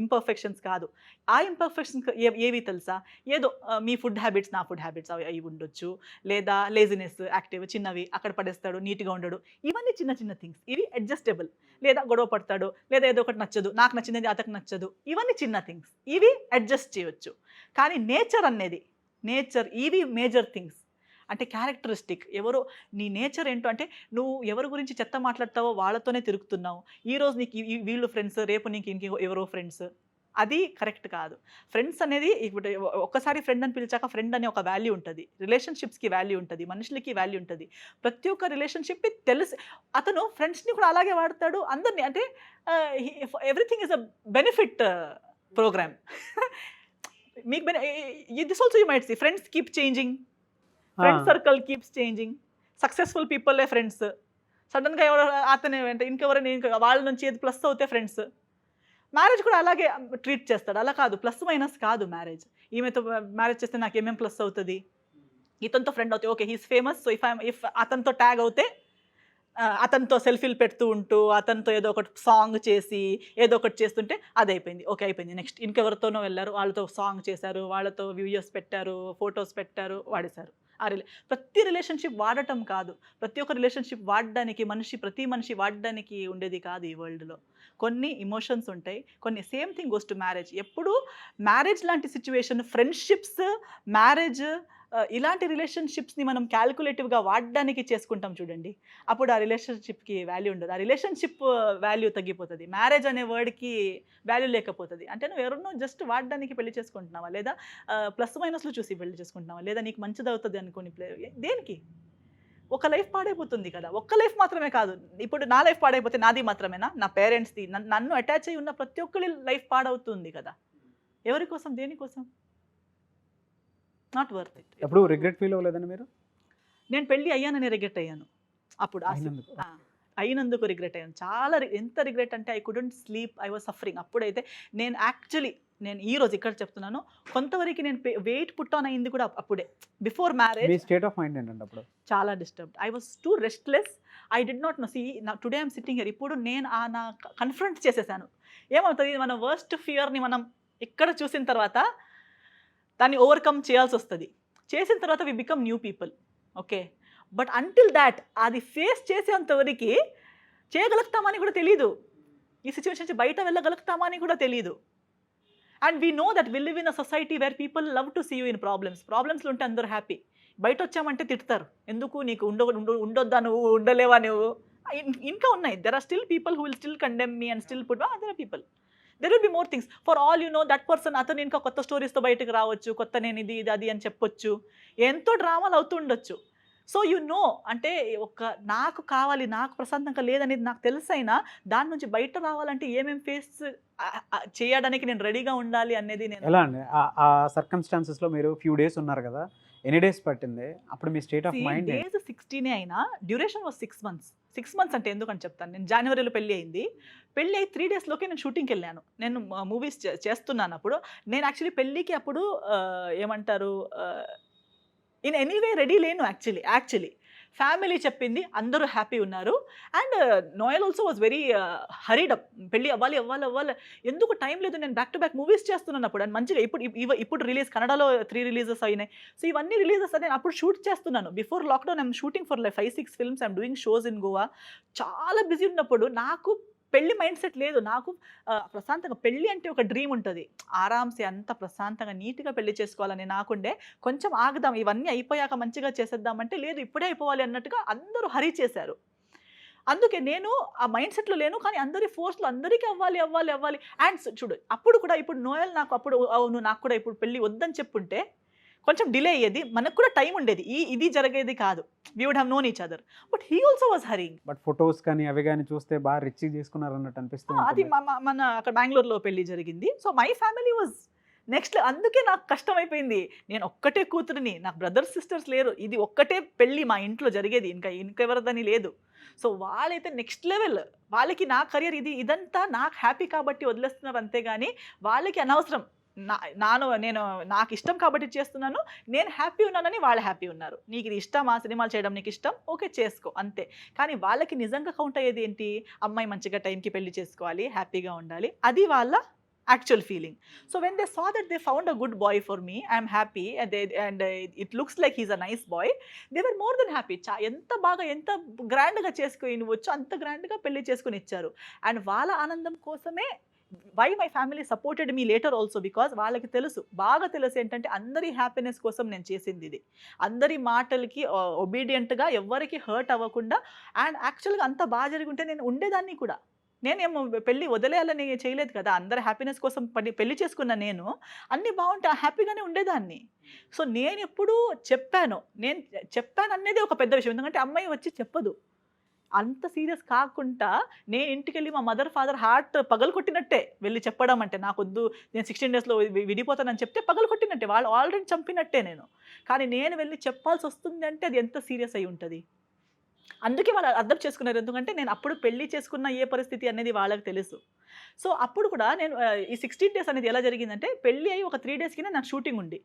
ఇంపర్ఫెక్షన్స్ కాదు. ఆ ఇంపర్ఫెక్షన్స్ ఏవి తెలుసా? ఏదో మీ ఫుడ్ హ్యాబిట్స్, నా ఫుడ్ హ్యాబిట్స్ అవి ఉండొచ్చు, లేదా లేజినెస్, యాక్టివ్ చిన్నవి అక్కడ పడేస్తాడు, నీట్గా ఉండడు, ఇవన్నీ చిన్న చిన్న థింగ్స్. ఇవి అడ్జస్టబుల్. లేదా గొడవ పడతాడు, లేదా ఏదో ఒకటి నచ్చదు, నాకు నచ్చింది అతనికి నచ్చదు, ఇవన్నీ చిన్న థింగ్స్, ఇవి అడ్జస్ట్ చేయవచ్చు. కానీ నేచర్ ఇవి మేజర్ థింగ్స్. అంటే క్యారెక్టరిస్టిక్ ఎవరో, నీ నేచర్ ఏంటో, అంటే నువ్వు ఎవరి గురించి చెత్త మాట్లాడతావో వాళ్ళతోనే తిరుగుతున్నావు. ఈరోజు నీకు వీళ్ళు ఫ్రెండ్స్, రేపు నీకు ఎవరో ఫ్రెండ్స్, అది కరెక్ట్ కాదు. ఫ్రెండ్స్ అనేది ఇప్పుడు ఒక్కసారి ఫ్రెండ్ అని పిలిచాక ఫ్రెండ్ అనే ఒక వాల్యూ ఉంటుంది. రిలేషన్షిప్స్కి వాల్యూ ఉంటుంది, మనుషులకి వాల్యూ ఉంటుంది. ప్రతి ఒక్క రిలేషన్షిప్ తెలిసి అతను ఫ్రెండ్స్ని కూడా అలాగే వాడతాడు అందరినీ. అంటే everything is a benefit program. మీకు this also you might see friends keep changing, friend circle keeps changing. Successful పీపుల్లే ఫ్రెండ్స్. సడన్గా ఎవరో అతనే అంటే ఇంకెవరైనా వాళ్ళ నుంచి ఏది ప్లస్ అవుతే ఫ్రెండ్స్. మ్యారేజ్ కూడా అలాగే ట్రీట్ చేస్తాడు. అలా కాదు, ప్లస్ మైనస్ కాదు మ్యారేజ్. ఈమెతో మ్యారేజ్ చేస్తే నాకు ఏమేం ప్లస్ అవుతుంది, ఇతనితో ఫ్రెండ్ అవుతాయి, okay he's famous, so if అతనితో ట్యాగ్ అవుతే అతనితో సెల్ఫీలు పెడుతూ ఉంటూ అతనితో ఏదో ఒకటి సాంగ్ చేసి ఏదో ఒకటి చేస్తుంటే అది అయిపోయింది, ఓకే అయిపోయింది. నెక్స్ట్ ఇంకెవరితోనో వెళ్ళారు, వాళ్ళతో సాంగ్ చేశారు, వాళ్ళతో వీడియోస్ పెట్టారు, ఫొటోస్ పెట్టారు, వాడేశారు. ప్రతి రిలేషన్షిప్ వాడటం కాదు, ప్రతి ఒక్క రిలేషన్షిప్ వాడడానికి ప్రతి మనిషి వాడడానికి ఉండేది కాదు ఈ వరల్డ్లో. కొన్ని ఇమోషన్స్ ఉంటాయి, కొన్ని same thing goes to marriage. ఎప్పుడు మ్యారేజ్ లాంటి సిచ్యువేషన్, ఫ్రెండ్షిప్స్, మ్యారేజ్, ఇలాంటి రిలేషన్షిప్స్ని మనం క్యాల్కులేటివ్గా వాడడానికి చేసుకుంటాం చూడండి, అప్పుడు ఆ రిలేషన్షిప్కి వాల్యూ ఉండదు. ఆ రిలేషన్షిప్ వాల్యూ తగ్గిపోతుంది, మ్యారేజ్ అనే వర్డ్కి వాల్యూ లేకపోతుంది. అంటే నువ్వు ఎవరినో జస్ట్ వాడడానికి పెళ్లి చేసుకుంటున్నావా, లేదా ప్లస్ మైనస్లు చూసి పెళ్లి చేసుకుంటున్నావా, లేదా నీకు మంచిది అవుతుంది అనుకోని దేనికి? ఒక లైఫ్ పాడైపోతుంది కదా. ఒక్క లైఫ్ మాత్రమే కాదు, ఇప్పుడు నా లైఫ్ పాడైపోతే నాది మాత్రమేనా? నా పేరెంట్స్ది, నన్ను అటాచ్ అయ్యి ఉన్న ప్రతి ఒక్కరి లైఫ్ పాడవుతుంది కదా. ఎవరి కోసం, దేనికోసం? Not worth it. ఎప్పుడు రిగ్రెట్ ఫీల్ అవ్వలేదండి మీరు? నేను పెళ్ళి అయ్యానని రిగ్రెట్ అయ్యాను. అప్పుడు అయినందుకు రిగ్రెట్ అయ్యాను. చాలా ఎంత రిగ్రెట్ అంటే I couldn't sleep, I was suffering. అప్పుడైతే నేను ఈరోజు ఇక్కడ చెప్తున్నాను, కొంతవరకు నేను వెయిట్ పుట్ ఆన్ అయింది కూడా అప్పుడే, బిఫోర్ మ్యారేజ్. మీ స్టేట్ ఆఫ్ మైండ్ ఏంటంటే అప్పుడు? చాలా disturbed. I was too restless. I did not know. Today I'm sitting here. ఇప్పుడు నేను నా కన్ఫ్రంట్ చేసేసాను. ఏమవుతుంది, మన వర్స్ట్ ఫియర్ని మనం ఇక్కడ చూసిన తర్వాత దాన్ని ఓవర్కమ్ చేయాల్సి వస్తుంది. చేసిన తర్వాత we become new people, okay. But until that అది ఫేస్ చేసేంతవరకు చేయగలుగుతామని కూడా తెలీదు, ఈ సిచ్యువేషన్ నుంచి బయట వెళ్ళగలుగుతామని కూడా తెలీదు. And we know that we live in a society where people love to see you in ప్రాబ్లమ్స్లో ఉంటే అందరూ హ్యాపీ. బయట వచ్చామంటే తిడతారు, ఎందుకు నీకు ఉండొద్దా, నువ్వు ఉండలేవా, నువ్వు ఇంకా ఉన్నాయి. There are still people who will still condemn me and still put other people. There will be more things. For all you know that person, అతను ఇంకా కొత్త స్టోరీస్తో బయటకు రావచ్చు, కొత్త నేను ఇది అది అని చెప్పొచ్చు, ఎంతో డ్రామాలు అవుతూ ఉండొచ్చు. సో యు నో, అంటే నాకు కావాలి, నాకు ప్రశాంతంగా లేదనేది నాకు తెలుసైనా దాని నుంచి బయట రావాలంటే ఏమేమి ఫేస్ చేయడానికి నేను రెడీగా ఉండాలి అనేది నేను. ఎలా అండి ఆ సర్కమ్స్టాన్సెస్లో మీరు ఫ్యూ డేస్ ఉన్నారు కదా, ఎన్ని డేస్ పట్టింది అప్పుడు మీ స్టేట్ ఆఫ్ మైండ్? డేస్ 16 అయినా డ్యూరేషన్ వాజ్ 6 months. 6 months అంటే ఎందుకని చెప్తాను. నేను జనవరిలో పెళ్ళి అయింది. పెళ్ళి అయి 3 daysలోకే నేను షూటింగ్కి వెళ్ళాను. నేను మూవీస్ చేస్తున్నాను అప్పుడు. నేను యాక్చువల్లీ పెళ్ళికి అప్పుడు ఏమంటారు, ఇన్ ఎనీవే రెడీ లేను యాక్చువల్లీ. ఫ్యామిలీ చెప్పింది, అందరూ హ్యాపీ ఉన్నారు. And Noel also was very hurried up. పెళ్లి అవ్వాలి, అవ్వాలి, అవ్వాలి. ఎందుకు టైం లేదు, నేను బ్యాక్ టు బ్యాక్ మూవీస్ చేస్తున్నాను అప్పుడు. అండ్ మంచిగా ఇప్పుడు రిలీజ్ కన్నడలో 3 రిలీజెస్ అయినాయి. సో ఇవన్నీ రిలీజెస్ నేను అప్పుడు షూట్ చేస్తున్నాను. Before lockdown I'm shooting for like 5, 6 films. I'm doing shows in Goa. చాలా బిజీ ఉన్నప్పుడు నాకు పెళ్లి మైండ్ సెట్ లేదు. నాకు ప్రశాంతంగా పెళ్లి అంటే ఒక డ్రీమ్ ఉంటది. ఆరాంసే అంత ప్రశాంతంగా నీట్‌గా పెళ్లి చేసుకోవాలని నాకుండే. కొంచెం ఆగుదాం, ఇవన్నీ అయిపోయాక మంచిగా చేసేద్దాం అంటే, లేదు ఇప్పుడే అయిపోవాలి అన్నట్టుగా అందరూ హరీ చేశారు. అందుకే నేను ఆ మైండ్ సెట్‌లో లేను. కానీ అందరి ఫోర్స్‌లో అందరికి అవ్వాలి, అవ్వాలి, అవ్వాలి. అండ్ చూడు అప్పుడు కూడా ఇప్పుడు నోయల్ నాకు అప్పుడు అవును నాకు కూడా ఇప్పుడు పెళ్లి వద్దని చెప్పుంటే కొంచెం డిలే అయ్యేది. మనకు కూడా టైం ఉండేది. ఇది జరిగేది కాదు. We would have known each other. But he also was hurrying. But photos కానీ అవి గాని చూస్తే బాగా రిచ్‌గా చేసుకున్నారన్నట్టు అనిపిస్తూ అది ఉంటుంది. మన అక్కడ బెంగుళూరులో పెళ్లి జరిగింది. So my family was next. అందుకే నాకు కష్టమైపోయింది. నేను ఒక్కటే కూతురిని. నాకు బ్రదర్స్, సిస్టర్స్ లేరు. ఇది ఒక్కటే పెళ్లి మా ఇంట్లో జరిగేది. ఇంకెవరిదని లేదు. సో వాళ్ళైతే నెక్స్ట్ లెవెల్. వాళ్ళకి నా కెరియర్ ఇదంతా నాకు హ్యాపీ కాబట్టి వదిలేస్తున్నారు అంతే గాని, వాళ్ళకి అనవసరం. నేను నాకిష్టం కాబట్టి చేస్తున్నాను. నేను హ్యాపీ ఉన్నానని వాళ్ళు హ్యాపీ ఉన్నారు. నీకిది ఇష్టమా? సినిమాలు చేయడం నీకిష్టం? ఓకే చేసుకో అంతే. కానీ వాళ్ళకి నిజంగా కౌంట్ అయ్యేది ఏంటి? అమ్మాయి మంచిగా టైంకి పెళ్లి చేసుకోవాలి, హ్యాపీగా ఉండాలి. అది వాళ్ళ actual feeling. So when they saw that they found a good boy for me, I'm happy and it looks like he is a nice boy. They were more than happy. ఎంత బాగా ఎంత గ్రాండ్‌గా చేసుకొనివ్వొచ్చో అంత గ్రాండ్‌గా పెళ్లి చేసుకొని ఇచ్చారు. అండ్ వాళ్ళ ఆనందం కోసమే why my family supported me later also, because వాళ్ళకి తెలుసు, బాగా తెలుసు ఏంటంటే అందరి హ్యాపీనెస్ కోసం నేను చేసింది ఇది. అందరి మాటలకి ఒబీడియంట్‌గా ఎవ్వరికి హర్ట్ అవ్వకుండా. అండ్ యాక్చువల్‌గా అంత బాగా జరిగి ఉంటే నేను ఉండేదాన్ని కూడా. నేనేమో పెళ్లి వదిలేయాలని చేయలేదు కదా! అందరి హ్యాపీనెస్ కోసం పెళ్లి చేసుకున్న నేను అన్నీ బావుంటే హ్యాపీగానే ఉండేదాన్ని. సో నేనెప్పుడు చెప్పాను. నేను చెప్పాననేదే ఒక పెద్ద విషయం. ఎందుకంటే అమ్మాయి వచ్చి చెప్పదు. అంత సీరియస్ కాకుండా నేను ఇంటికెళ్ళి మా మదర్, ఫాదర్ హార్ట్ పగలగొట్టినట్టే వెళ్లి చెప్పడం అంటే, నాకొద్దు నేను 16 డేస్‌లో విడిపోతానని చెప్తే పగలగొట్టినట్టే. వాళ్ళు ఆల్రెడీ చంపినట్టే నేను. కానీ నేను వెళ్లి చెప్పాల్సొస్తుంది అంటే అది ఎంత సీరియస్ అయ్యి ఉంటది. అందుకే వాళ్ళు అర్థం చేసుకున్నారు. ఎందుకంటే నేను అప్పుడు పెళ్లి చేసుకున్న ఏ పరిస్థితి అనేది వాళ్ళకి తెలుసు. సో అప్పుడు కూడా నేను ఈ 16 డేస్ అనేది ఎలా జరిగిందంటే, పెళ్లి అయ్యి ఒక 3 డేస్‌కినే నాకు షూటింగ్ ఉంది.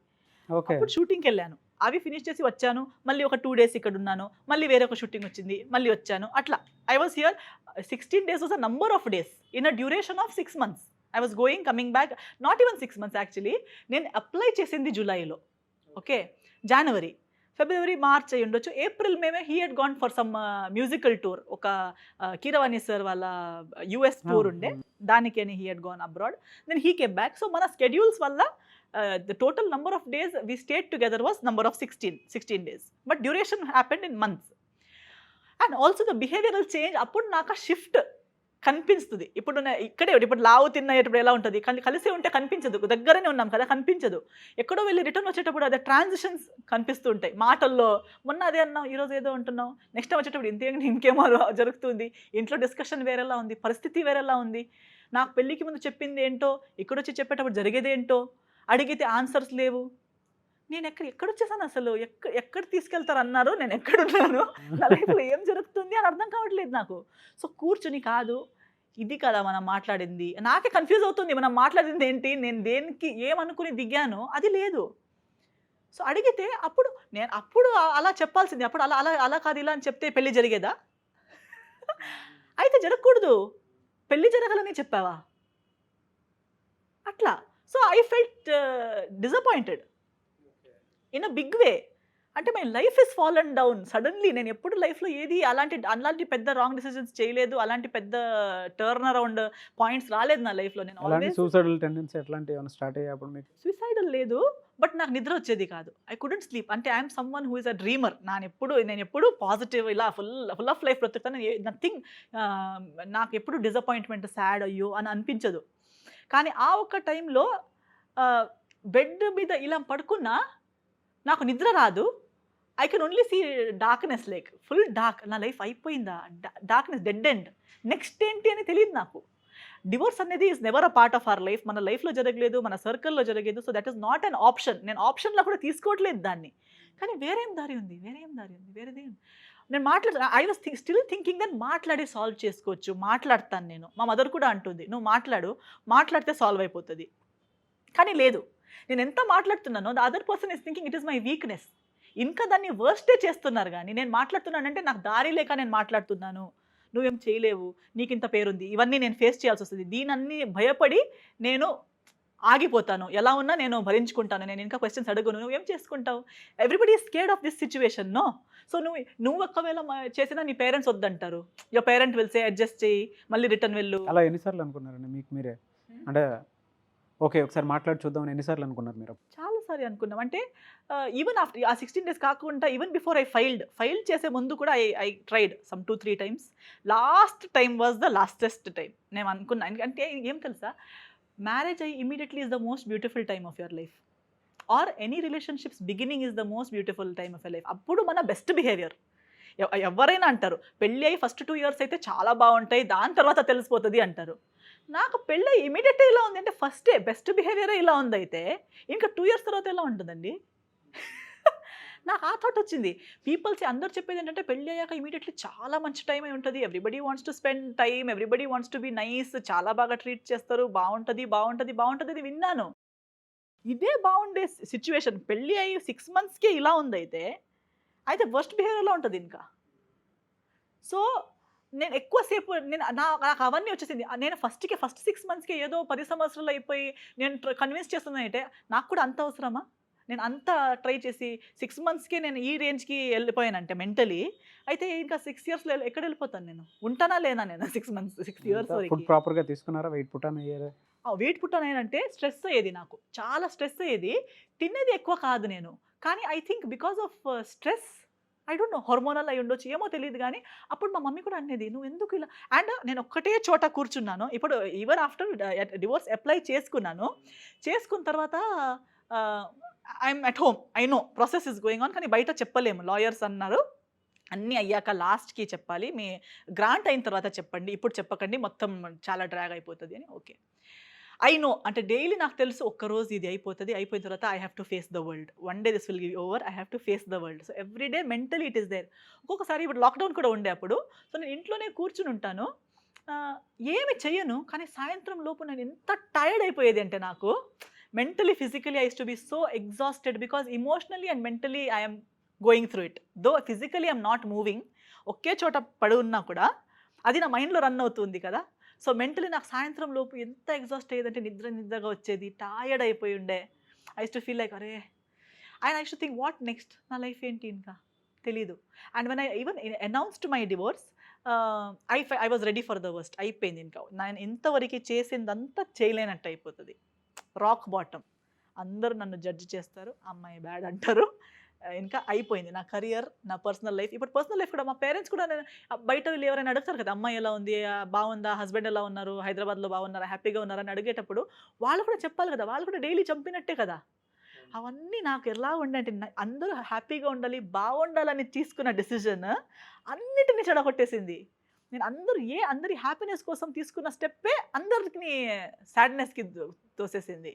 ఓకే. అప్పుడు షూటింగ్‌కెళ్ళాను. అవి ఫినిష్ చేసి వచ్చాను. మళ్ళీ ఒక 2 డేస్ ఇక్కడున్నాను. మళ్ళీ వేరే ఒక షూటింగ్ వచ్చింది. మళ్ళీ వచ్చాను. అట్లా I was here. 16 days was a number of days in a duration of 6 months. I was going, coming back. Not even 6 months actually. నేను అప్లై చేసింది జులైలో. ఓకే. జాన్యువరి, ఫిబ్రవరి, మార్చ్ అయ్యుండొచ్చు. ఏప్రిల్ మేమే he had gone for some musical tour. ఒక Keeravani sir వాళ్ళ US ఆ! Tour ఉండే. దానికని he had gone abroad. Then he came back. So మన స్కెడ్యూల్స్ వల్ల the total number of days we stayed together was number of 16 days. But duration happened in months. And also the behavioral change, అప్పుడు నాకు ఆ shift కనిపిస్తుంది. ఇప్పుడు లావు తిన్నప్పుడు ఎలా ఉంటది? కలిసి ఉంటే కనిపించదు. దగ్గరనే ఉన్నాం కదా, కనిపించదు. ఎక్కడో వెళ్లి రిటర్న్ వచ్చేటప్పుడు అదే ట్రాన్సిషన్స్ కనిపిస్తూ ఉంటాయి. మాటల్లో మొన్న అదే అన్నావు, ఈరోజు ఏదో అంటున్నావు, నెక్స్ట్ టైం వచ్చేటప్పుడు ఇంకేమో జరుగుతుంది. ఇంట్లో డిస్కషన్ వేరేలా ఉంది, పరిస్థితి వేరేలా ఉంది. నాకు పెళ్ళికి ముందు చెప్పింది ఏంటో, ఇక్కడొచ్చి చెప్పేటప్పుడు జరిగేదేంటో, అడిగితే ఆన్సర్స్ లేవు. నేను ఎక్కడొచ్చేసాను అసలు? ఎక్కడ తీసుకెళ్తారన్నారు? నేను ఎక్కడున్నాను? నా లైఫ్‌లో ఏం జరుగుతుంది అని అర్థం కావట్లేదు నాకు. సో కూర్చొని కాదు, ఇది కదా మనం మాట్లాడింది. నాకే కన్‌ఫ్యూజ్ అవుతుంది. మనం మాట్లాడింది ఏంటి? నేను దేనికి ఏమనుకుని దిగానో అది లేదు. సో అడిగితే అప్పుడు అలా చెప్పాల్సింది. అప్పుడు అలా అలా అలా కాదు ఇలా అని చెప్తే పెళ్లి జరిగేదా? అయితే జరగకూడదు. పెళ్లి జరగాలని చెప్పావా? అట్లా. So I felt disappointed in a big way. అంటే my life is fallen down suddenly. నేను ఎప్పుడు లైఫ్‌లో అలాంటి పెద్ద రాంగ్ డెసిషన్స్ చేయలేదు. అలాంటి పెద్ద టర్న్ అరౌండ్ పాయింట్స్ రాలేదు నా లైఫ్‌లో. నేను అలాంటి ఆల్వేస్ సూసైడల్ టెండెన్సీ అట్లాంటివి ఏమైనా స్టార్ట్ అయ్యాయా అప్పుడు మీకు? సూసైడల్ లేదు. బట్ నాకు నిద్ర వచ్చేది కాదు. I couldn't sleep. అంటే I am someone who is a dreamer. నేనెప్పుడు పాజిటివ్ ఇలా ఫుల్ ఆఫ్ లైఫ్ బ్రతుకుతాను. నథింగ్ నాకెప్పుడు డిసప్పాయింట్‌మెంట్, సాడ్ అయ్యో అని అనిపించదు. కానీ ఆ ఒక్క టైంలో బెడ్ మీద ఇలా పడుకున్నా నాకు నిద్ర రాదు. I can only see darkness, like full dark. నా లైఫ్ అయిపోయిందా? Darkness, dead end. నెక్స్ట్ ఏంటి అని తెలీదు నాకు. డివోర్స్ అనేది is never a part of our life. మన లైఫ్‌లో జరగలేదు, మన సర్కిల్‌లో జరగలేదు. So that is not an option. నేను ఆప్షన్‌లా కూడా తీసుకోవట్లేదు దాన్ని. కానీ వేరేం దారి ఉంది. వేరేదేం నేను I was still thinking that మాట్లాడి సాల్వ్ చేసుకోవచ్చు. మాట్లాడతాను నేను. మా మదర్ కూడా అంటుంది, "నువ్వు మాట్లాడితే సాల్వ్ అయిపోతది." కానీ లేదు. నేను ఎంత మాట్లాడుతున్నానో the other person is thinking it is my weakness. ఇంకా దాన్ని వర్స్టే చేస్తున్నారు గానీ, నేను మాట్లాడుతున్నానంటే నాకు దారి లేక నేను మాట్లాడుతున్నాను. నువ్వేం చేయలేవు. నీకింత పేరుంది. ఇవన్నీ నేను ఫేస్ చేయాల్సొస్తది. దీనన్నీ భయపడి నేను ఆగిపోతాను. ఎలా ఉన్నా నేను భరించుకుంటాను. నేను ఇంకా క్వెషన్స్ అడగను. నువ్వేం చేసుకుంటావు? Everybody is scared of this situation no. So నువ్వు ఒకవేళ చేసినా నీ పేరెంట్స్ వద్దంటారు. Your parent will say adjust చెయ్యి. మళ్ళీ రిటర్న్ వెళ్ళు. అలా ఎన్ని సార్లు అనుకున్నారండి మీకు మీరే? అంటే ఓకే. ఒకసారి మాట్లాడి చూద్దామని ఎన్ని సార్లు అనుకున్నారు మీరు? చాలా సారి అనుకున్నాం. అంటే ఈవెన్ ఆఫ్టర్ ఆ 16 డేస్ కాకుండా ఈవెన్ బిఫోర్ ఫైల్ చేసే ముందు కూడా I tried some 2, 3 times. Last time was the lastest time. నేను అనుకున్నా. ఎందుకంటే ఏం తెలుసా? మ్యారేజ్ అయ్యి immediately is the most beautiful time of your life. Or any relationships beginning is the most beautiful time of your life. అప్పుడు మన best behaviour. ఎవ్వరైనా అంటారు. పెళ్లి అయ్యి ఫస్ట్ 2 ఇయర్స్ అయితే చాలా బావుంటాయి. దాని తర్వాత తెలిసిపోతది అంటారు. నాకు పెళ్ళయి ఇమ్మీడియేట్‌గా ఇలా ఉంది అంటే ఫస్టే బెస్ట్ బిహేవియరే ఇలా ఉందయితే, ఇంకా 2 ఇయర్స్ తర్వాత ఎలా ఉంటదండి? నాకు ఆ థాట్ వచ్చింది. అందరూ చెప్పేదేంటంటే పెళ్లి అయ్యాక ఇమ్మీడియేట్‌లీ చాలా మంచి టైమ్ అయి ఉంటది. Everybody wants to spend time. Everybody wants to be nice. చాలా బాగా ట్రీట్ చేస్తారు. బావుంటది అని విన్నాను. ఇదే బావుండే సిట్యుయేషన్ పెళ్లి అయ్యి 6 మంత్స్‌కే ఇలా ఉందయితే, అయితే వర్స్ట్ బిహేవియర్ ఎలా ఉంటదింకా? సో, నేను ఎక్కువ సేపు నాకు అవన్నీ వచ్చేసింది. నేను ఫస్ట్ 6 మంత్స్‌కే ఏదో 10 సంవత్సరాలు అయిపోయి నేను కన్విన్స్ చేస్తున్నానంటే, నాకు కూడా అంత అవసరమా? నేను అంత ట్రై చేసి 6 మంత్స్‌కే నేను ఈ రేంజ్‌కి ఎళ్ళిపోయానంటే మెంటలీ, అయితే ఇంకా 6 ఇయర్స్‌లో ఎక్కడెళ్ళిపోతాను నేను? ఉంటానా లేనా నేను 6 ఇయర్స్ ఫుడ్ వరకి? ప్రాపర్‌గా తీసుకున్నారా? వెయిట్ పుట్ ఆన్ అయ్యారా? వెయిట్ పుట్ ఆన్ అయ్యానంటే స్ట్రెస్ అయ్యేది నాకు. చాలా స్ట్రెస్ అయ్యేది. తినేది ఎక్కువ కాదు నేను. కానీ I think because of stress I don't no hormonal అయ్యి ఉండొచ్చు. ఏమో తెలీదు గానీ, అప్పుడు మా మమ్మీ కూడా అనేది, "నువ్వెందుకు ఇలా." అండ్ నేను ఒక్కటే చోట కూర్చున్నాను. ఇప్పుడు ఈవెన్ ఆఫ్టర్ డివోర్స్ అప్లై చేసుకున్నాను. చేసుకున్న తర్వాత ఆహ్, I'm at home. I know process is going on. కానీ బయట చెప్పలేము. లాయర్స్ అన్నారు, "అన్నీ అయ్యాక లాస్ట్‌కి చెప్పాలి. మీ గ్రాంట్ అయిన తర్వాత చెప్పండి. ఇప్పుడు చెప్పకండి. మొత్తం చాలా డ్రాగ్ అయిపోతది" అని. ఓకే. ఐ నో అంటే డైలీ నాకు తెలుసు ఒక్కరోజు ఇది అయిపోతది. అయిపోయిన తర్వాత I have to face the world. One day this will be over. I have to face the world. So every day mentally it is there. ఒక్కొక్కసారి ఇప్పుడు లాక్‌డౌన్ కూడా ఉండే అప్పుడు. సో నేను ఇంట్లోనే కూర్చొని ఉంటాను. ఆహ్, ఏమి చెయ్యను. కానీ సాయంత్రం లోపు నేను ఎంత టైర్డ్ అయిపోయేది అంటే నాకు mentally, physically I used to be so exhausted because emotionally and mentally I am going through it. Though physically I am not moving. ఒకే చోట పడి ఉన్నా కూడా అది నా మైండ్‌లో రన్ అవుతుంది కదా! సో మెంటలీ నాకు సాయంత్రం లోపు ఎంత ఎగ్జాస్ట్ అయ్యేదంటే నిద్రగా వచ్చేది. టైర్డ్ అయిపోయి ఉండే. I used to feel like అరే! And I used to think what next? నా లైఫ్ ఏంటి ఇంకా? తెలీదు. And when I even announced my divorce I was ready for the worst. అయిపోయింది ఇంకా. నేను ఇంతవరకి చేసిందంతా చేయలేనట్టు అయిపోతది. Rock bottom. అందరూ నన్ను జడ్జ్ చేస్తారు. అమ్మాయి బ్యాడ్ అంటారు. ఇంకా అయిపోయింది. నా కెరియర్, నా పర్సనల్ లైఫ్. ఇప్పుడు పర్సనల్ లైఫ్ కూడా మా పేరెంట్స్ కూడా బయట వీళ్ళు ఎవరైనా అడుగుతారు కదా! అమ్మాయి ఎలా ఉంది? బావుందా? హస్బెండ్ ఎలా ఉన్నారు? హైదరాబాద్‌లో బాగున్నారా? హ్యాపీగా ఉన్నారా? అని అడిగేటప్పుడు వాళ్ళు కూడా చెప్పాలి కదా! వాళ్ళు కూడా డైలీ చంపినట్టే కదా! అవన్నీ నాకు ఎలా ఉండే అంటే అందరూ హ్యాపీగా ఉండాలి, బావుండాలని తీసుకున్న డెసిషన్ అన్నిటిని చెడగొట్టేసింది. నేను అందరి హ్యాపీనెస్ కోసం తీసుకున్న స్టెప్పే అందరిని సాడ్‌నెస్‌కి తోసేసింది.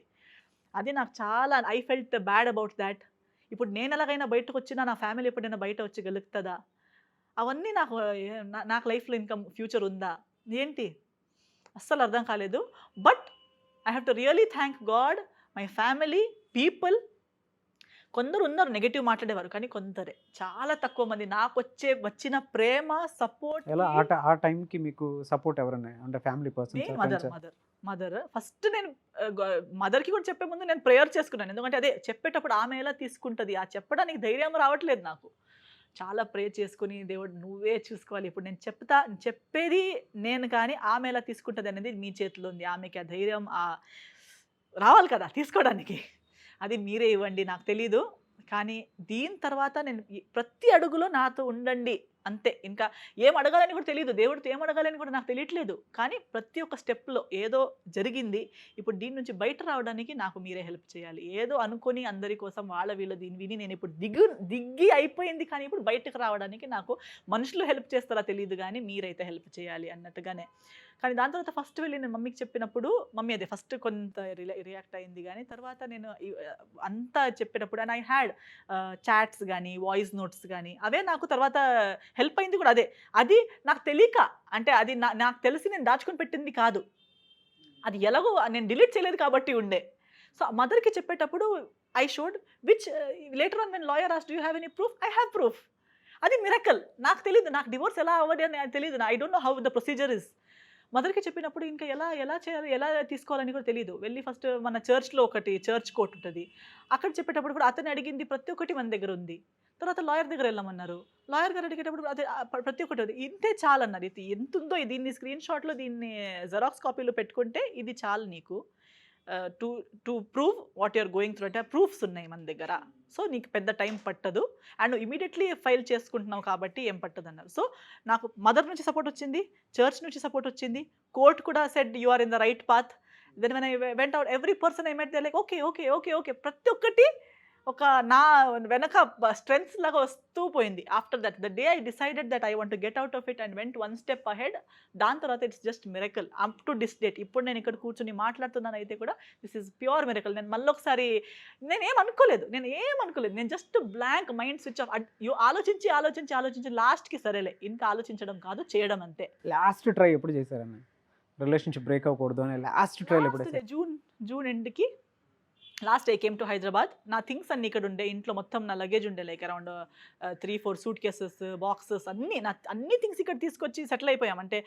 అది నాకు చాలా I felt bad about thought. ఇప్పుడు నేను ఎలాగైనా బయటకొచ్చినా నా ఫ్యామిలీ ఎప్పుడైనా బయట వచ్చి గలుగుతదా? అవన్నీ నాకు నాకు లైఫ్‌లో ఇంకా ఫ్యూచర్ ఉందా? ఏంటి? అస్సలు అర్థం కాలేదు. But I have to really thank God, my family, people. కొందరు ఉన్నారు నెగెటివ్ మాట్లాడేవారు. కానీ కొందరే. చాలా తక్కువ మంది. వచ్చిన ప్రేమ, ఎలా సపోర్ట్‌కి ఆ టైంకి మీకు సపోర్ట్ ఎవరున్నాయి? అంటే ఫ్యామిలీ పర్సన్సా? ఫ్రెండ్సా? మదర్. ఫస్ట్ నేను మదర్‌కి కూడా చెప్పే ముందు నేను ప్రేయర్ చేసుకున్నాను. ఎందుకంటే అదే చెప్పేటప్పుడు ఆమె ఎలా తీసుకుంటది? ఆ చెప్పడానికి ధైర్యం రావట్లేదు నాకు. చాలా ప్రే చేసుకొని దేవుడు నువ్వే చూసుకోవాలి. ఇప్పుడు నేను చెప్పేది నేను కానీ ఆమె ఎలా తీసుకుంటదనేది మీ చేతిలో ఉంది. ఆమెకి ఆ ధైర్యం రావాలి కదా! తీసుకోవడానికి. అది మీరే ఇవ్వండి. నాకు తెలీదు. కానీ దీని తర్వాత నేను ప్రతి అడుగులో నాతో ఉండండి. అంతే. ఇంకా ఏం అడగాలని కూడా తెలీదు. దేవుడితో ఏం అడగాలని కూడా నాకు తెలియట్లేదు. కానీ ప్రతి ఒక్క స్టెప్‌లో ఏదో జరిగింది. ఇప్పుడు దీని నుంచి బయట రావడానికి నాకు మీరే హెల్ప్ చేయాలి. ఏదో అనుకోని అందరి కోసం వీళ్ళ దీన్ని విని నేను ఇప్పుడు దిగ్గి అయిపోయింది. కానీ ఇప్పుడు బయటకు రావడానికి నాకు మనుషులు హెల్ప్ చేస్తారా తెలీదు గానీ మీరైతే హెల్ప్ చేయాలి అన్నట్టుగానే. కానీ దాని తర్వాత ఫస్ట్ వెళ్లి నేను మమ్మీకి చెప్పినప్పుడు మమ్మీ అదే ఫస్ట్ కొంత రియాక్ట్ అయింది గానీ తర్వాత నేను అంతా చెప్పినప్పుడు అండ్ ఐ హ్యాడ్ చాట్స్ గానీ, వాయిస్ నోట్స్ గానీ అవే నాకు తర్వాత హెల్ప్ అయింది కూడా అదే. అది నాకు తెలీక అంటే అది నాకు తెలిసి నేను దాచుకొని పెట్టింది కాదు. అది ఎలాగో నేను డిలీట్ చేయలేదు కాబట్టి ఉండే. సో, మదర్‌కి చెప్పేటప్పుడు I showed which later on when lawyer asked, do you have any proof? I have proof. అది మిరకల్. నాకు తెలీదు, నాకు డివోర్స్ ఎలా అవ్వదు అని తెలియదు. I don't know how the procedure is. మదర్కి చెప్పినప్పుడు ఇంకా ఎలా ఎలా చేయాలి, ఎలా తీసుకోవాలని కూడా తెలియదు. వెళ్ళి ఫస్ట్ మన చర్చ్లో ఒకటి చర్చ్ కోర్ట్ ఉంటుంది, అక్కడ చెప్పేటప్పుడు కూడా అతను అడిగింది ప్రతి ఒక్కటి మన దగ్గర ఉంది. తర్వాత లాయర్ దగ్గర వెళ్ళమన్నారు, లాయర్ గారు అడిగేటప్పుడు అదే ప్రతి ఒక్కటి ఉంది. ఇంతే చాలన్నారు. ఇది ఎంత ఉందో దీన్ని స్క్రీన్ షాట్లో దీన్ని జెరాక్స్ కాపీలో పెట్టుకుంటే ఇది చాలు నీకు to to prove what you're going through. అంటే ప్రూఫ్స్ ఉన్నాయి మన దగ్గర, సో నీకు పెద్ద టైం పట్టదు అండ్ ఇమీడియట్లీ ఫైల్ చేసుకుంటున్నావు కాబట్టి ఏం పట్టదు అన్నారు. సో నాకు మదర్ నుంచి సపోర్ట్ వచ్చింది, చర్చ్ నుంచి సపోర్ట్ వచ్చింది, కోర్ట్ కూడా said you are in the right path. Then when I went out, every person I met they like okay okay okay okay, ప్రతి ఒక్కటి ఒక నా వెనక స్ట్రెంగ్స్ లాగా వస్తూ పోయింది. After that the day I decided that I want to get out of it and went one step ahead. దాని తర్వాత it's just miracle up to this date. ఇప్పుడు నేను ఇక్కడ కూర్చొని మాట్లాడుతున్నాను అయితే కూడా దిస్ ఈజ్ ప్యూర్ మిరకల్. నేను మళ్ళీ ఒకసారి నేను అనుకోలేదు, నేను just blank mind switch off. ఆలోచించి ఆలోచించి ఆలోచించి లాస్ట్కి సరేలే ఇంకా ఆలోచించడం కాదు చేయడం అంతే. లాస్ట్ ట్రై ఎప్పుడు చేశారన్న రిలేషన్షిప్ బ్రేక్ అవ్వకూడదు అని లాస్ట్ ట్రైల్ ఎప్పుడు? జూన్ ఎండ్కి last I came to Hyderabad. నా థింగ్స్ అన్ని ఇక్కడ ఉండే, ఇంట్లో మొత్తం నా లగేజ్ ఉండే, like around 3-4 suit cases, boxes అన్ని థింగ్స్ ఇక్కడ తీసుకొచ్చి సెటిల్ అయిపోయాం. అంటే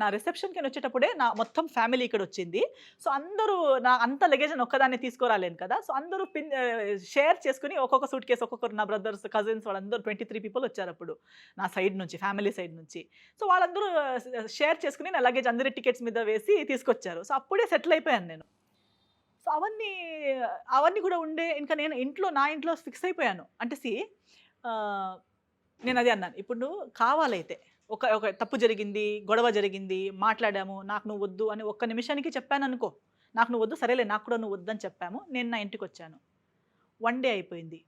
నా రిసెప్షన్కి వచ్చేటప్పుడే నా మొత్తం ఫ్యామిలీ ఇక్కడ వచ్చింది. సో అందరూ నా అంత లగేజ్ అని ఒక్కదాన్ని తీసుకురాలేను కదా, సో అందరూ షేర్ చేసుకుని ఒక్కొక్క సూట్ కేసు, ఒక్కొక్కరు నా బ్రదర్స్ కజిన్స్ వాళ్ళందరూ 23 పీపుల్ వచ్చారు అప్పుడు నా సైడ్ నుంచి, ఫ్యామిలీ సైడ్ నుంచి. సో వాళ్ళందరూ షేర్ చేసుకుని నా లగేజ్ అందరి టికెట్స్ మీద వేసి తీసుకొచ్చారు. సో అప్పుడే సెటిల్ అయిపోయాను నేను. సో అవన్నీ కూడా ఉండే. ఇంకా నేను నా ఇంట్లో ఫిక్స్ అయిపోయాను. అంటే నేను అదే అన్నాను, ఇప్పుడు నువ్వు కావాలైతే ఒక తప్పు జరిగింది, గొడవ జరిగింది, మాట్లాడాము, నాకు నువ్వు వద్దు అని ఒక్క నిమిషానికి చెప్పాను అనుకో, నాకు నువ్వు వద్దు, సరేలే నాకు కూడా నువ్వు వద్దని చెప్పాము, నేను నా ఇంటికి వచ్చాను, 1 డే అయిపోయింది.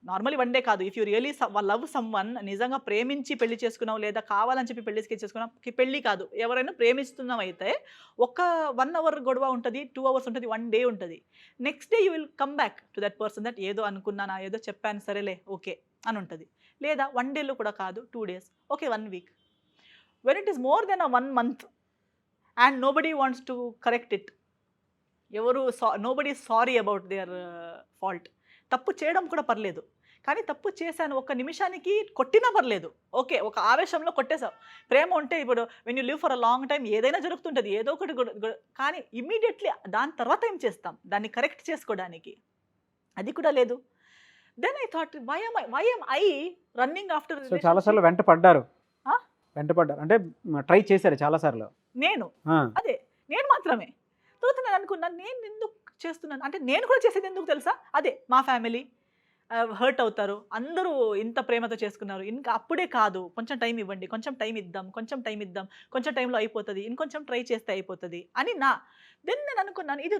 నార్మల్లీ 1 డే కాదు, if you really love someone, నిజంగా ప్రేమించి పెళ్లి చేసుకున్నావు లేదా కావాలని చెప్పి పెళ్లి చేసుకున్నావు, పెళ్లి కాదు ఎవరైనా ప్రేమిస్తున్నావు అయితే ఒక 1 అవర్ గొడవ ఉంటుంది, 2 అవర్స్ ఉంటుంది, 1 డే ఉంటుంది. Next day you will come back to that person, that ఏదో అనుకున్నానా, ఏదో చెప్పాను, సరేలే ఓకే అని ఉంటుంది. లేదా 1 డేలో కూడా కాదు, 2 days, okay 1 week. When it is more than 1 month and nobody wants to correct it, ఎవరు nobody sorry about their fault. తప్పు చేయడం కూడా పర్లేదు, కానీ తప్పు చేశాను ఒక్క నిమిషానికి కొట్టినా పర్లేదు, ఓకే ఒక ఆవేశంలో కొట్టేశావు. ప్రేమ ఉంటే ఇప్పుడు when you live for a long time ఏదైనా జరుగుతుంటుంది, ఏదో ఒకటి కానీ ఇమీడియట్లీ దాని తర్వాత ఏం చేస్తాం, దాన్ని కరెక్ట్ చేసుకోవడానికి, అది కూడా లేదు. Then I thought why am I running after. చాలాసార్లు వెంట పడ్డారు అంటే ట్రై చేశారు చాలాసార్లు. నేను మాత్రమే. తర్వాత నేను అనుకున్నాను, నేను ఎందుకు చేస్తున్నాను అంటే, నేను కూడా చేసేది ఎందుకు తెలుసా, అదే మా ఫ్యామిలీ హర్ట్ అవుతారు, అందరూ ఇంత ప్రేమతో చేసుకున్నారు, ఇంకా అప్పుడే కాదు, కొంచెం టైం ఇవ్వండి, కొంచెం టైం ఇద్దాం, కొంచెం టైంలో అయిపోతుంది, ఇంకొంచెం ట్రై చేస్తే అయిపోతుంది అని దెన్ నేను అనుకున్నాను, ఇది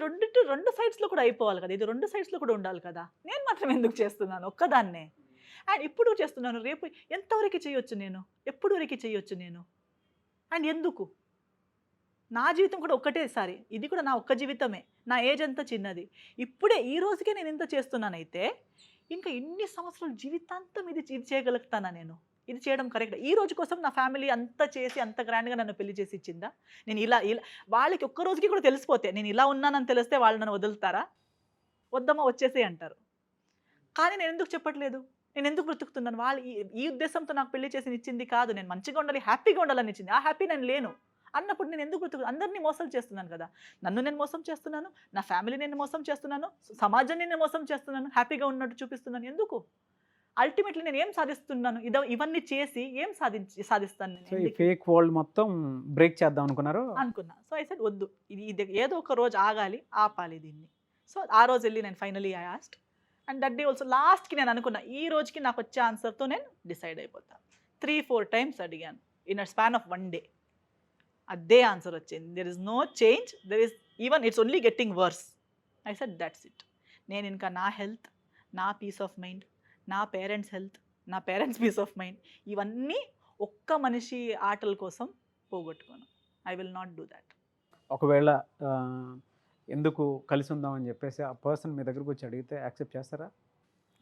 రెండు సైడ్స్లో కూడా అయిపోవాలి కదా, ఇది 2 సైడ్స్లో కూడా ఉండాలి కదా, నేను మాత్రం ఎందుకు చేస్తున్నాను ఒక్కదాన్నే. అండ్ ఇప్పుడు చేస్తున్నాను, రేపు ఎంతవరకు చేయొచ్చు నేను, ఎప్పుడు వరకు చేయొచ్చు నేను, అండ్ ఎందుకు, నా జీవితం కూడా ఒక్కటేసారి, ఇది కూడా నా ఒక్క జీవితమే, నా ఏజ్ అంతా చిన్నది, ఇప్పుడే ఈ రోజుకే నేను ఇంత చేస్తున్నానైతే ఇంకా ఇన్ని సంవత్సరాలు జీవితాంతం ఇది చేయగలుగుతానా నేను, ఇది చేయడం కరెక్ట్. ఈ రోజు కోసం నా ఫ్యామిలీ అంతా చేసి అంత గ్రాండ్గా నన్ను పెళ్లి చేసి ఇచ్చిందా, నేను ఇలా వాళ్ళకి ఒక్క రోజుకి కూడా తెలిసిపోతే నేను ఇలా ఉన్నానని తెలిస్తే వాళ్ళు నన్ను వదులుతారా, వద్దమ్మా వచ్చేసే అంటారు. కానీ నేను ఎందుకు చెప్పట్లేదు, నేను ఎందుకు బ్రతుకుతున్నాను, వాళ్ళు ఈ ఉద్దేశంతో నాకు పెళ్లి చేసి ఇచ్చింది కాదు, నేను మంచిగా ఉండాలి, హ్యాపీగా ఉండాలని ఇచ్చింది, ఆ హ్యాపీ నేను లేను అన్నప్పుడు నేను ఎందుకు బ్రతుకు, అందరినీ మోసం చేస్తున్నాను కదా, నన్ను నేను మోసం చేస్తున్నాను, నా ఫ్యామిలీ నేను మోసం చేస్తున్నాను, సమాజాన్ని నేను మోసం చేస్తున్నాను, హ్యాపీగా ఉన్నట్టు చూపిస్తున్నాను, ఎందుకు, అల్టిమేట్లీ నేను ఏం సాధిస్తున్నాను, ఇవన్నీ చేసి ఏం సాధిస్తాను నేను, ఫేక్ వరల్డ్ మొత్తం బ్రేక్ చేద్దాం అనుకున్నా. సో ఐ సెడ్ వద్దు, ఇది ఏదో ఒక రోజు ఆపాలి దీన్ని. సో ఆ రోజు వెళ్ళి నేను finally I asked, and that day also లాస్ట్కి నేను అనుకున్నా, ఈ రోజుకి నాకు వచ్చే ఆన్సర్తో నేను డిసైడ్ అయిపోతాను. 3-4 times అడిగాను in a span of 1 day, అదే ఆన్సర్ వచ్చింది. There is no change, there is even it's only getting worse. I said that's it. నేను ఇంకా నా హెల్త్, నా పీస్ ఆఫ్ మైండ్, నా పేరెంట్స్ హెల్త్, నా పేరెంట్స్ పీస్ ఆఫ్ మైండ్, ఇవన్నీ ఒక్క మనిషి ఆటల కోసం పోగొట్టుకోను. I will not do that. ఒకవేళ ఎందుకు కలిసి ఉందాం అని చెప్పేసి ఆ పర్సన్ మీ దగ్గరకు వచ్చి అడిగితే యాక్సెప్ట్ చేస్తారా?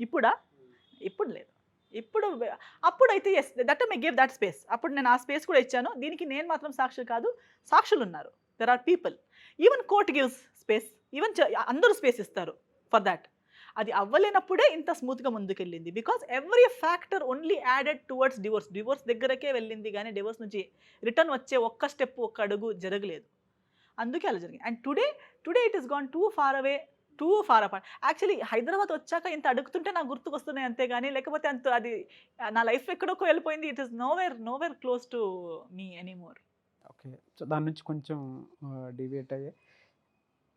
ఇప్పుడు లేదు. అప్పుడైతే yes, that I give that space. అప్పుడు నేను ఆ స్పేస్ కూడా ఇచ్చాను. దీనికి నేను మాత్రం సాక్షి కాదు, సాక్షులు ఉన్నారు. There are people, even court gives space, even అందరూ స్పేస్ ఇస్తారు ఫర్ దాట్. అది అవ్వలేనప్పుడే ఇంత స్మూత్గా ముందుకెళ్ళింది. Because every factor only added towards divorce దగ్గరకే వెళ్ళింది కానీ డివోర్స్ నుంచి రిటర్న్ వచ్చే ఒక్క స్టెప్ ఒక్క అడుగు జరగలేదు. అందుకే అలా జరిగింది. And today it is gone too far apart. Actually Hyderabad వచ్చాక ఇంత అడుగుతుంటే నాకు గుర్తుకొస్తున్నాయి అంతే గానీ, లేకపోతే అంత అది నా లైఫ్ ఎక్కడికో వెళ్ళిపోయింది. It is nowhere close to me anymore. Okay. So దాని నుంచి కొంచెం డీవియేట్ అయ్యి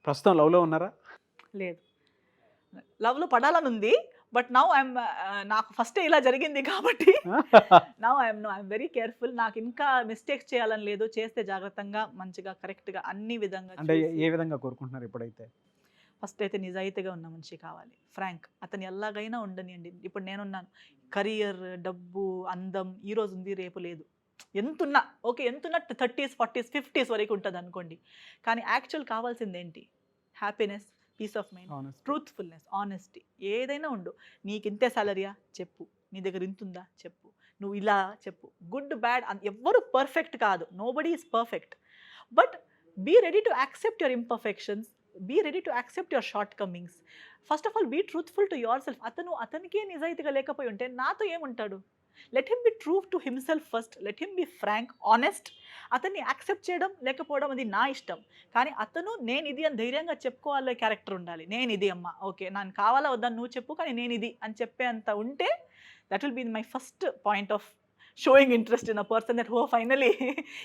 ప్రస్తుతం లవ్‌లో ఉన్నారా? లేదు. లవ్‌లో పడాలనుంది. బట్ నౌ నాకు ఫస్టే ఇలా జరిగింది కాబట్టి నౌ ఐఎమ్ వెరీ కేర్‌ఫుల్. నాకు ఇంకా మిస్టేక్స్ చేయాలని లేదు. చేస్తే జాగ్రత్తగా, మంచిగా, కరెక్ట్‌గా అన్ని విధంగా అంటే చూసి ఏ విధంగా కోరుకుంటున్నారు ఇప్పుడైతే? ఫస్ట్ అయితే నిజాయితీగా ఉన్న మనిషి కావాలి. ఫ్రాంక్. అతను ఎలాగైనా ఉండనియండి. ఇప్పుడు నేనున్నాను. కరియర్, డబ్బు, అందం ఈరోజు ఉంది, రేపు లేదు. ఎంతున్నా ఓకే. ఎంతున్నా 30స్, 40స్, 50స్ వరకు ఉంటదనుకోండి. కానీ యాక్చువల్ కావాల్సిందేంటి? Happiness, peace of mind, honesty. Truthfulness, honesty. ఏదైనా ఉండు. నీకింతే సాలరీయా? చెప్పు. నీ దగ్గర ఇంతుందా? చెప్పు. నువ్వు ఇలా చెప్పు. గుడ్, బ్యాడ్ ఎవ్వరు పర్ఫెక్ట్ కాదు. Nobody is perfect. But be ready to accept your imperfections. Be ready to accept your shortcomings. First of all be truthful to yourself. అతనికే నిజాయితీగా లేకపోయి ఉంటే నాతో ఏముంటాడు? Let him be true to himself first. Let him be frank, honest. అతన్ని accept చేయడం లేకపోవడం అది నా ఇష్టం. కానీ అతను నేను ఇది అని ధైర్యంగా చెప్పుకోవాలి క్యారెక్టర్ ఉండాలి. నేను ఇది అమ్మా, ఓకే నాకు కావాలా వద్దా నువ్వు చెప్పు, కానీ నేను ఇది అని చెప్పేంత ఉంటే that will be my first point of showing interest in a person that finally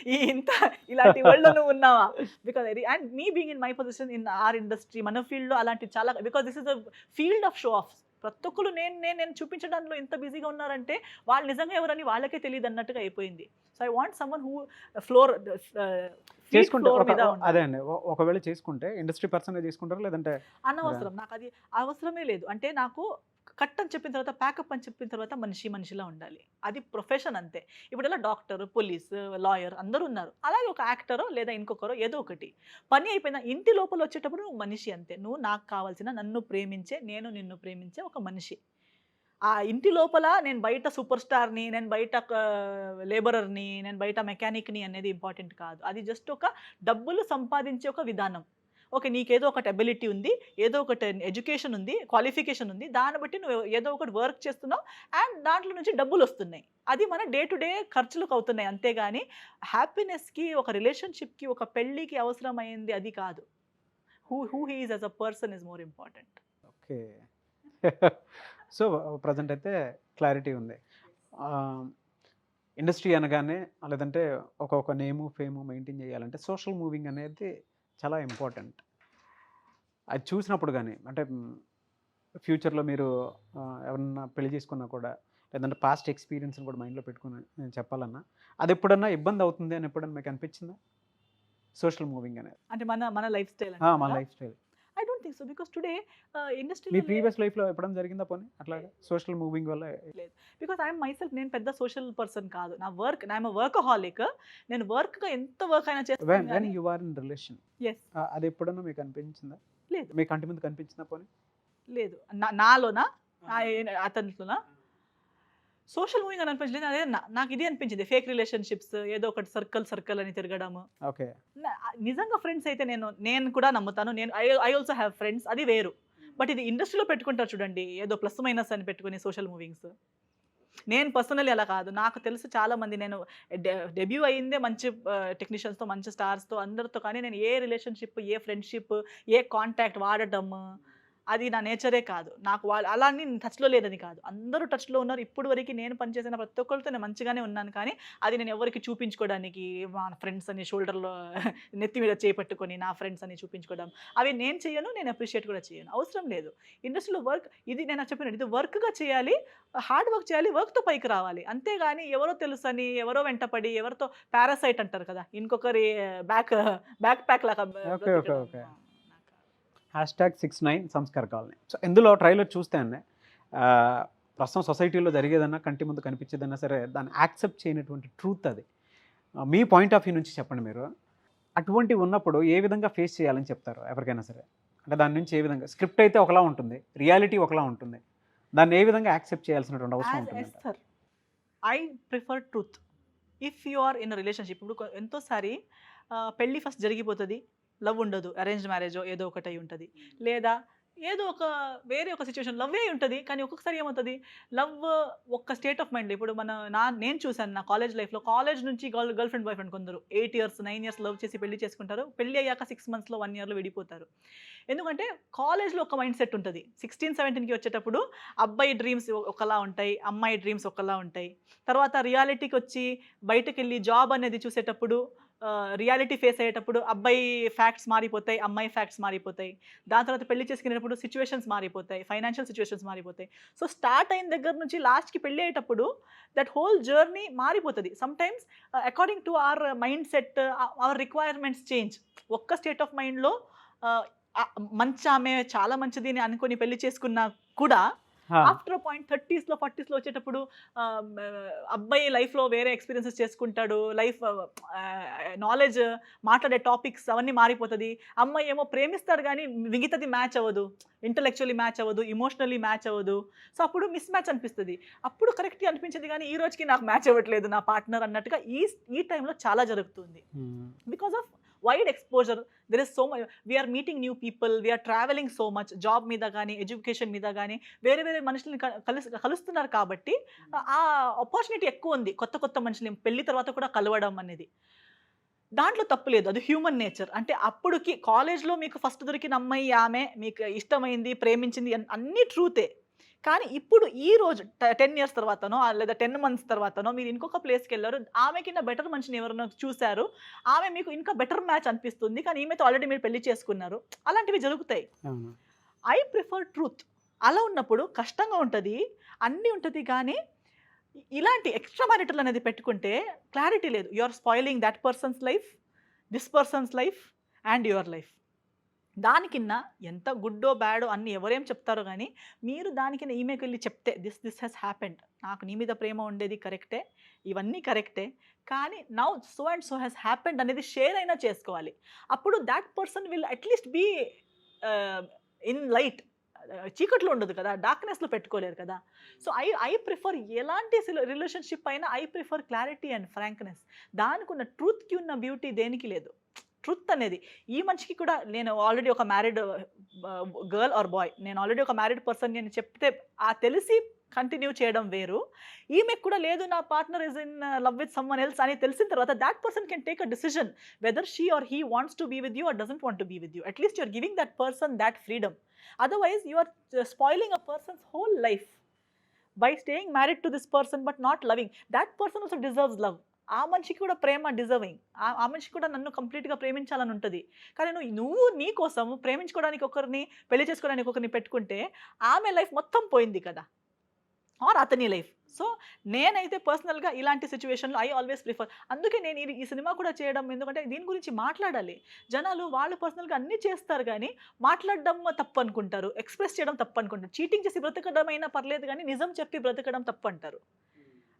ఈ ఇంత ఇలాంటి వరల్డ్‌లో నువ్వు ఉన్నావా? Because and me being in my position in our industry, మన ఫీల్డ్‌లో అలాంటి చాలా, because this is a field of show offs. ప్రతి ఒక్కరు నేను చూపించడంలో ఇంత బిజీగా ఉన్నారంటే వాళ్ళు నిజంగా ఎవరని వాళ్ళకే తెలియదు అన్నట్టుగా అయిపోయింది. So I want someone who floor చేసుకుంటే ఫ్లోర్ మీద అదే ఉండాలి. అండి. ఒకవేళ చేసుకుంటే ఇండస్ట్రీ పర్సనే చేసుకుంటారా? లేదంటే అనవసరం. నాకది అవసరమే లేదు. అంటే నాకు కట్ అని చెప్పిన తర్వాత, ప్యాకప్ అని చెప్పిన తర్వాత మనిషిలా ఉండాలి. అది ప్రొఫెషన్ అంతే. ఇప్పుడెలా డాక్టర్, పోలీస్, లాయర్ అందరూ ఉన్నారు. అలాగే ఒక యాక్టరో లేదా ఇంకొకరో ఏదో ఒకటి. పని అయిపోయిన ఇంటి లోపల వచ్చేటప్పుడు నువ్వు మనిషి అంతే. నువ్వు నాకు కావాల్సిన, నన్ను ప్రేమించే, నేను నిన్ను ప్రేమించే ఒక మనిషి. ఆ ఇంటి లోపల నేను బయట సూపర్ స్టార్‌ని, నేను బయట లేబరర్‌ని, నేను బయట మెకానిక్‌ని అనేది ఇంపార్టెంట్ కాదు. అది జస్ట్ ఒక డబ్బులు సంపాదించే ఒక విధానం. ఓకే. నీకేదో ఒకటి ఎబిలిటీ ఉంది. ఏదో ఒకటి ఎడ్యుకేషన్ ఉంది. క్వాలిఫికేషన్ ఉంది. దాన్ని బట్టి నువ్వు ఏదో ఒకటి వర్క్ చేస్తున్నావు. అండ్ దాంట్లో నుంచి డబ్బులొస్తున్నాయి. అది మన డే టు డే ఖర్చులకు అవుతున్నాయి. అంతేగాని హ్యాపీనెస్‌కి, ఒక రిలేషన్‌షిప్‌కి, ఒక పెళ్ళికి అవసరమైంది అది కాదు. Who he is as a person is more important. Okay. So present అయితే క్లారిటీ ఉంది. ఇండస్ట్రీ అనగానే లేదంటే ఒక నేము, ఫేము మెయింటైన్ చేయాలంటే సోషల్ మూవింగ్ అనేది చాలా ఇంపార్టెంట్. అది చూసినప్పుడు గానీ అంటే ఫ్యూచర్‌లో మీరు ఎవరన్నా పెళ్లి చేసుకున్నా కూడా లేదంటే పాస్ట్ ఎక్స్‌పీరియన్స్‌ని కూడా మైండ్‌లో పెట్టుకొని చెప్పాలన్నా అదెప్పుడన్నా ఇబ్బందవుతుంది అని ఎప్పుడన్నా మీకు అనిపించిందా? సోషల్ మూవింగ్ అనేది. అంటే మన లైఫ్ స్టైల్ మన అంటున్నారా? Lifestyle. I don't think so. Because today మీ ఇండస్ట్రీలో ప్రీవియస్ లైఫ్‌లో ఎప్పుడన్నా జరిగిందా పోనీ అట్లాగా? సోషల్ మూవింగ్ వల్ల లేదు. Because I am myself. నేను పెద్ద సోషల్ పర్సన్ కాదు. I'm a workaholic. నేను వర్క్‌గా ఎంత వర్క్ అయినా చేస్తాను వెన్ గానీ you are in relation yes. అది ఎప్పుడన్నా మీకు అనిపించిందా? లేదు. మీ కంటి ముందు కనిపించిందా పోనీ? లేదు. నాలోనా? అతనిలోనా? సోషల్ మూవింగ్ అని అనిపించలేదు. అదే నాకు ఇది అనిపించింది. ఫేక్ రిలేషన్‌షిప్స్, ఏదో ఒకటి సర్కిల్ అని తిరగడము. ఓకే. నిజంగా ఫ్రెండ్స్ అయితే నేను కూడా నమ్ముతాను. ఐ ఆల్సో హావ్ ఫ్రెండ్స్, అది వేరు. బట్ ఇది ఇండస్ట్రీలో పెట్టుకుంటారు చూడండి. ఏదో ప్లస్ మైనస్ అని పెట్టుకుని సోషల్ మూవింగ్స్. నేను పర్సనల్లీ అలా కాదు. నాకు తెలుసు చాలామంది, నేను డెబ్యూ అయిందే మంచి టెక్నీషియన్స్‌తో, మంచి స్టార్స్‌తో అందరితో. కానీ నేను ఏ రిలేషన్‌షిప్, ఏ ఫ్రెండ్‌షిప్, ఏ కాంటాక్ట్ వాడటం అది నా నేచరే కాదు. నాకు వాళ్ళు అలా అని నేను టచ్‌లో లేదని కాదు. అందరూ టచ్‌లో ఉన్నారు. ఇప్పుడు వరకు నేను పనిచేసిన ప్రతి ఒక్కరితో నేను మంచిగానే ఉన్నాను. కానీ అది నేను ఎవరికీ చూపించుకోవడానికి మా ఫ్రెండ్స్ అని షోల్డర్‌లో నెత్తి మీద చేయి పెట్టుకొని నా ఫ్రెండ్స్ అని చూపించుకోవడం అవి నేను చెయ్యను. నేను అప్రిషియేట్ కూడా చేయను. అవసరం లేదు. ఇండస్ట్రీలో వర్క్ ఇది నేను చెప్పినట్టు ఇది వర్క్‌గా చేయాలి. హార్డ్ వర్క్ చేయాలి. వర్క్‌తో పైకి రావాలి. అంతేగాని ఎవరో తెలుసని, ఎవరో వెంటపడి, ఎవరితో పారాసైట్ అంటారు కదా! ఇంకొకరి బ్యాక్ ప్యాక్ లాగా ఓకే. బ్రతకడం. #69 సంస్కార్ కాలనీ. సో ఇందులో ట్రైలర్ చూస్తే అండి ప్రస్తుతం సొసైటీలో జరిగేదన్నా, కంటి ముందు కనిపించేదన్నా సరే దాన్ని యాక్సెప్ట్ చేయనటువంటి ట్రూత్ అది. మీ పాయింట్ ఆఫ్ వ్యూ నుంచి చెప్పండి మీరు. అటువంటివి ఉన్నప్పుడు ఏ విధంగా ఫేస్ చేయాలని చెప్తారు ఎవరికైనా సరే? అంటే దాని నుంచి ఏ విధంగా స్క్రిప్ట్ అయితే ఒకలా ఉంటుంది. రియాలిటీ ఒకలా ఉంటుంది. దాన్ని ఏ విధంగా యాక్సెప్ట్ చేయాల్సినటువంటి అవసరం యాజ్ ఉంటుందంట? Esther I prefer truth. If you are in relationship, ఇప్పుడు ఎంతోసారి పెళ్ళి ఫస్ట్ జరిగిపోతుంది. లవ్ ఉండదు. అరేంజ్డ్ మ్యారేజో ఏదో ఒకటి అయి ఉంటుంది. లేదా ఏదో ఒక వేరే ఒక సిచ్యువేషన్ లవ్వే ఉంటది. కానీ ఒక్కొక్కసారి ఏమవుతది, లవ్ ఒక్క స్టేట్ ఆఫ్ మైండ్. ఇప్పుడు నేను చూసాను నా కాలేజ్ లైఫ్‌లో. కాలేజ్ నుంచి గర్ల్ ఫ్రెండ్, బాయ్ ఫ్రెండ్ కొందరు 8 ఇయర్స్, 9 ఇయర్స్ లవ్ చేసి పెళ్లి చేసుకుంటారు. పెళ్లి అయ్యాక 6 మంత్స్‌లో, 1 ఇయర్‌లో విడిపోతారు. ఎందుకంటే కాలేజ్‌లో ఒక మైండ్ సెట్ ఉంటది. 16, 17కి వచ్చేటప్పుడు అబ్బాయి డ్రీమ్స్ ఒకలా ఉంటాయి. అమ్మాయి డ్రీమ్స్ ఒకలా ఉంటాయి. తర్వాత రియాలిటీకొచ్చి బయటకెళ్ళి జాబ్ అనేది చూసేటప్పుడు రియాలిటీ ఫేస్ అయ్యేటప్పుడు అబ్బాయి ఫ్యాక్ట్స్ మారిపోతాయి. అమ్మాయి ఫ్యాక్ట్స్ మారిపోతాయి. దాని తర్వాత పెళ్లి చేసుకునేటప్పుడు సిట్యుయేషన్స్ మారిపోతాయి. ఫైనాన్షియల్ సిట్యుయేషన్స్ మారిపోతాయి. సో, స్టార్ట్ అయిన దగ్గర నుంచి లాస్ట్‌కి పెళ్లి అయ్యేటప్పుడు దట్ హోల్ జర్నీ మారిపోతది. Sometimes according to our mindset, our requirements change. ఒక్క స్టేట్ ఆఫ్ మైండ్‌లో ఆహ్, మంచామె చాలా మంచిది అని అనుకోని పెళ్లి చేసుకున్నా కూడా ఆ! ఆఫ్టర్ పాయింట్ 30స్‌లో, 40స్‌లో వచ్చేటప్పుడు అబ్బాయి లైఫ్‌లో వేరే ఎక్స్‌పీరియన్సెస్ చేసుకుంటాడు. నాలెడ్జ్, మాట్లాడే టాపిక్స్ అవన్నీ మారిపోతది. అమ్మాయి ఏమో ప్రేమిస్తాడు గానీ మిగతాది మ్యాచ్ అవ్వదు. ఇంటలెక్చువల్లీ మ్యాచ్ అవ్వదు. ఎమోషనల్లీ మ్యాచ్ అవ్వదు. సో, అప్పుడు మిస్ మ్యాచ్ అనిపిస్తది. అప్పుడు కరెక్ట్‌గా అనిపించేది గానీ ఈ రోజుకి నాకు మ్యాచ్ అవ్వట్లేదు నా పార్ట్నర్ అన్నట్టుగా ఈ టైంలో చాలా జరుగుతుంది. Hmm. Because of wide exposure. There is so much. We are meeting new people. We are traveling so much. Job మీద గాని, ఎడ్యుకేషన్ మీద గాని వేరే వేరే మనుషుల్ని కలుస్తున్నారు కాబట్టి ఆ ఆపర్చునిటీ ఎక్కువుంది. కొత్త కొత్త మనుషుల్ని పెళ్లి తర్వాత కూడా కలవడం అనేది. దాంట్లో తప్పు లేదు. అది హ్యూమన్ నేచర్. అంటే అప్పుడుకి కాలేజ్‌లో మీకు ఫస్ట్ దొరికిన అమ్మాయి ఆమె, మీకు ఇష్టమైంది, ప్రేమించింది అన్నీ ట్రూతే. కానీ ఇప్పుడు ఈ రోజు 10 ఇయర్స్ తర్వాతనో లేదా 10 మంత్స్ తర్వాతనో మీరు ఇంకొక ప్లేస్‌కెళ్లారు. ఆమెకిన్న బెటర్ మనిషిని ఎవరైనా చూసారు. ఆమె మీకు ఇంకా బెటర్ మ్యాచ్ అనిపిస్తుంది. కానీ ఈమెతో ఆల్రెడీ మీరు పెళ్లి చేసుకున్నారు. అలాంటివి జరుగుతాయి. అవును. I prefer truth. అలా ఉన్నప్పుడు కష్టంగా ఉంటది. అన్నీ ఉంటది గానీ, ఇలాంటి ఎక్స్‌ట్రా మ్యారిటల్ అనేది పెట్టుకుంటే క్లారిటీ లేదు. You are spoiling that person's life, this person's life and your life. దానికిన్న ఎంత గుడ్డో, బ్యాడో అన్ని ఎవరేం చెప్తారో గానీ, మీరు దానికిన్న ఈమెకెళ్ళి చెప్తే దిస్ హాస్ హ్యాపెండ్. నాకు నీ మీద ప్రేమ ఉండేది కరెక్టే. ఇవన్నీ కరెక్టే. కానీ now so and so has happened అనేది షేర్ అయినా చేసుకోవాలి. అప్పుడు that person will at least be ah, in light. చీకట్లో ఉండదు కదా! డార్క్‌నెస్‌లో పెట్టుకోలేరు కదా! సో, ఐ ప్రిఫర్ ఎలాంటి రిలేషన్‌షిప్ అయినా I prefer clarity and frankness. దానికున్న ట్రూత్‌కి ఉన్న బ్యూటీ దేనికి లేదు. ట్రుత్ అనేది. ఈ మనిషికి కూడా నేను ఆల్రెడీ ఒక మ్యారీడ్ గర్ల్ ఆర్ బాయ్. నేను ఆల్రెడీ ఒక మ్యారీడ్ పర్సన్‌ని అని చెప్తే తెలిసి కంటిన్యూ చేయడం వేరు. ఈమెకు కూడా లేదు నా partner is in love with someone else అని తెలిసిన తర్వాత that person can take a decision whether she or he wants to be with you or doesn't want to be with you. At least you are giving that person that freedom. Otherwise you are spoiling a person's whole life by staying married to this person but not loving. That person also deserves love. ఆ మనిషికి కూడా ప్రేమ deserving. ఆ మనిషికి కూడా నన్ను కంప్లీట్‌గా ప్రేమించాలని ఉంటది. కానీ నువ్వు నీ కోసం ప్రేమించుకోవడానికి ఒకరిని, పెళ్లి చేసుకోవడానికి ఒకరిని పెట్టుకుంటే ఆమె లైఫ్ మొత్తం పోయింది కదా! ఆర్ అతని లైఫ్. సో, నేనైతే పర్సనల్‌గా ఇలాంటి సిట్యుయేషన్‌లో ఐ ఆల్వేస్ ప్రిఫర్. అందుకే నేను ఈ సినిమా కూడా చేయడం ఎందుకంటే దీని గురించి మాట్లాడాలి. జనాలు వాళ్ళు పర్సనల్‌గా అన్నీ చేస్తారు గానీ, మాట్లాడడం తప్పనుకుంటారు. ఎక్స్‌ప్రెస్ చేయడం తప్పనుకుంటారు. చీటింగ్ చేసి బ్రతకడం అయినా పర్లేదు గానీ, నిజం చెప్పి బ్రతకడం తప్పంటారు.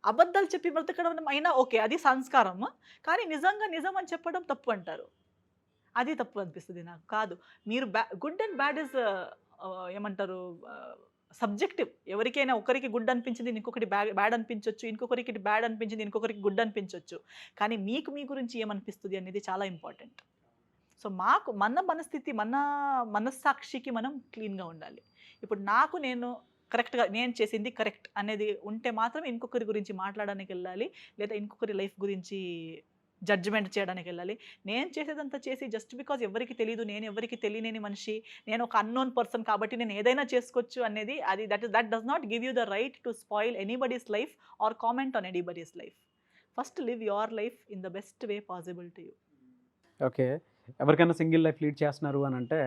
అబద్ధాలు చెప్పి బ్రతకడం అయినా ఓకే. అది సంస్కారం. కానీ నిజంగా నిజం అని చెప్పడం తప్పు అంటారు. అది తప్పు అనిపిస్తది నాకు. కాదు. మీరు గుడ్ అండ్ బ్యాడ్ ఈస్ ఏమంటారు సబ్జెక్టివ్. ఎవరికైనా ఒకరికి గుడ్ అనిపించింది ఇంకొకటి బ్యాడ్ అనిపించొచ్చు. ఇంకొకరికి బ్యాడ్ అనిపించింది ఇంకొకరికి గుడ్ అనిపించొచ్చు. కానీ మీకు మీ గురించి ఏమనిపిస్తది అనేది చాలా ఇంపార్టెంట్. సో, మన మనస్థితి, మన మనస్సాక్షికి మనం క్లీన్‌గా ఉండాలి. ఇప్పుడు నేను కరెక్ట్‌గా నేను చేసింది కరెక్ట్ అనేది ఉంటే మాత్రం ఇంకొకరి గురించి మాట్లాడడానికెళ్ళాలి. లేదా ఇంకొకరి లైఫ్ గురించి జడ్జ్‌మెంట్ చేయడానికెళ్ళాలి. నేను చేసేదంతా చేసి జస్ట్ బికాజ్ ఎవరికీ తెలీదు. నేను ఎవరికీ తెలియలేని మనిషి. నేను ఒక అన్‌నోన్ పర్సన్ కాబట్టి నేను ఏదైనా చేసుకోవచ్చు అనేది that does not give you the right to spoil anybody's life or comment on anybody's life. First live your life in the best way possible to you. Okay. ఎవరికైనా సింగిల్ లైఫ్ లీడ్ చేస్తున్నారు అనంటే,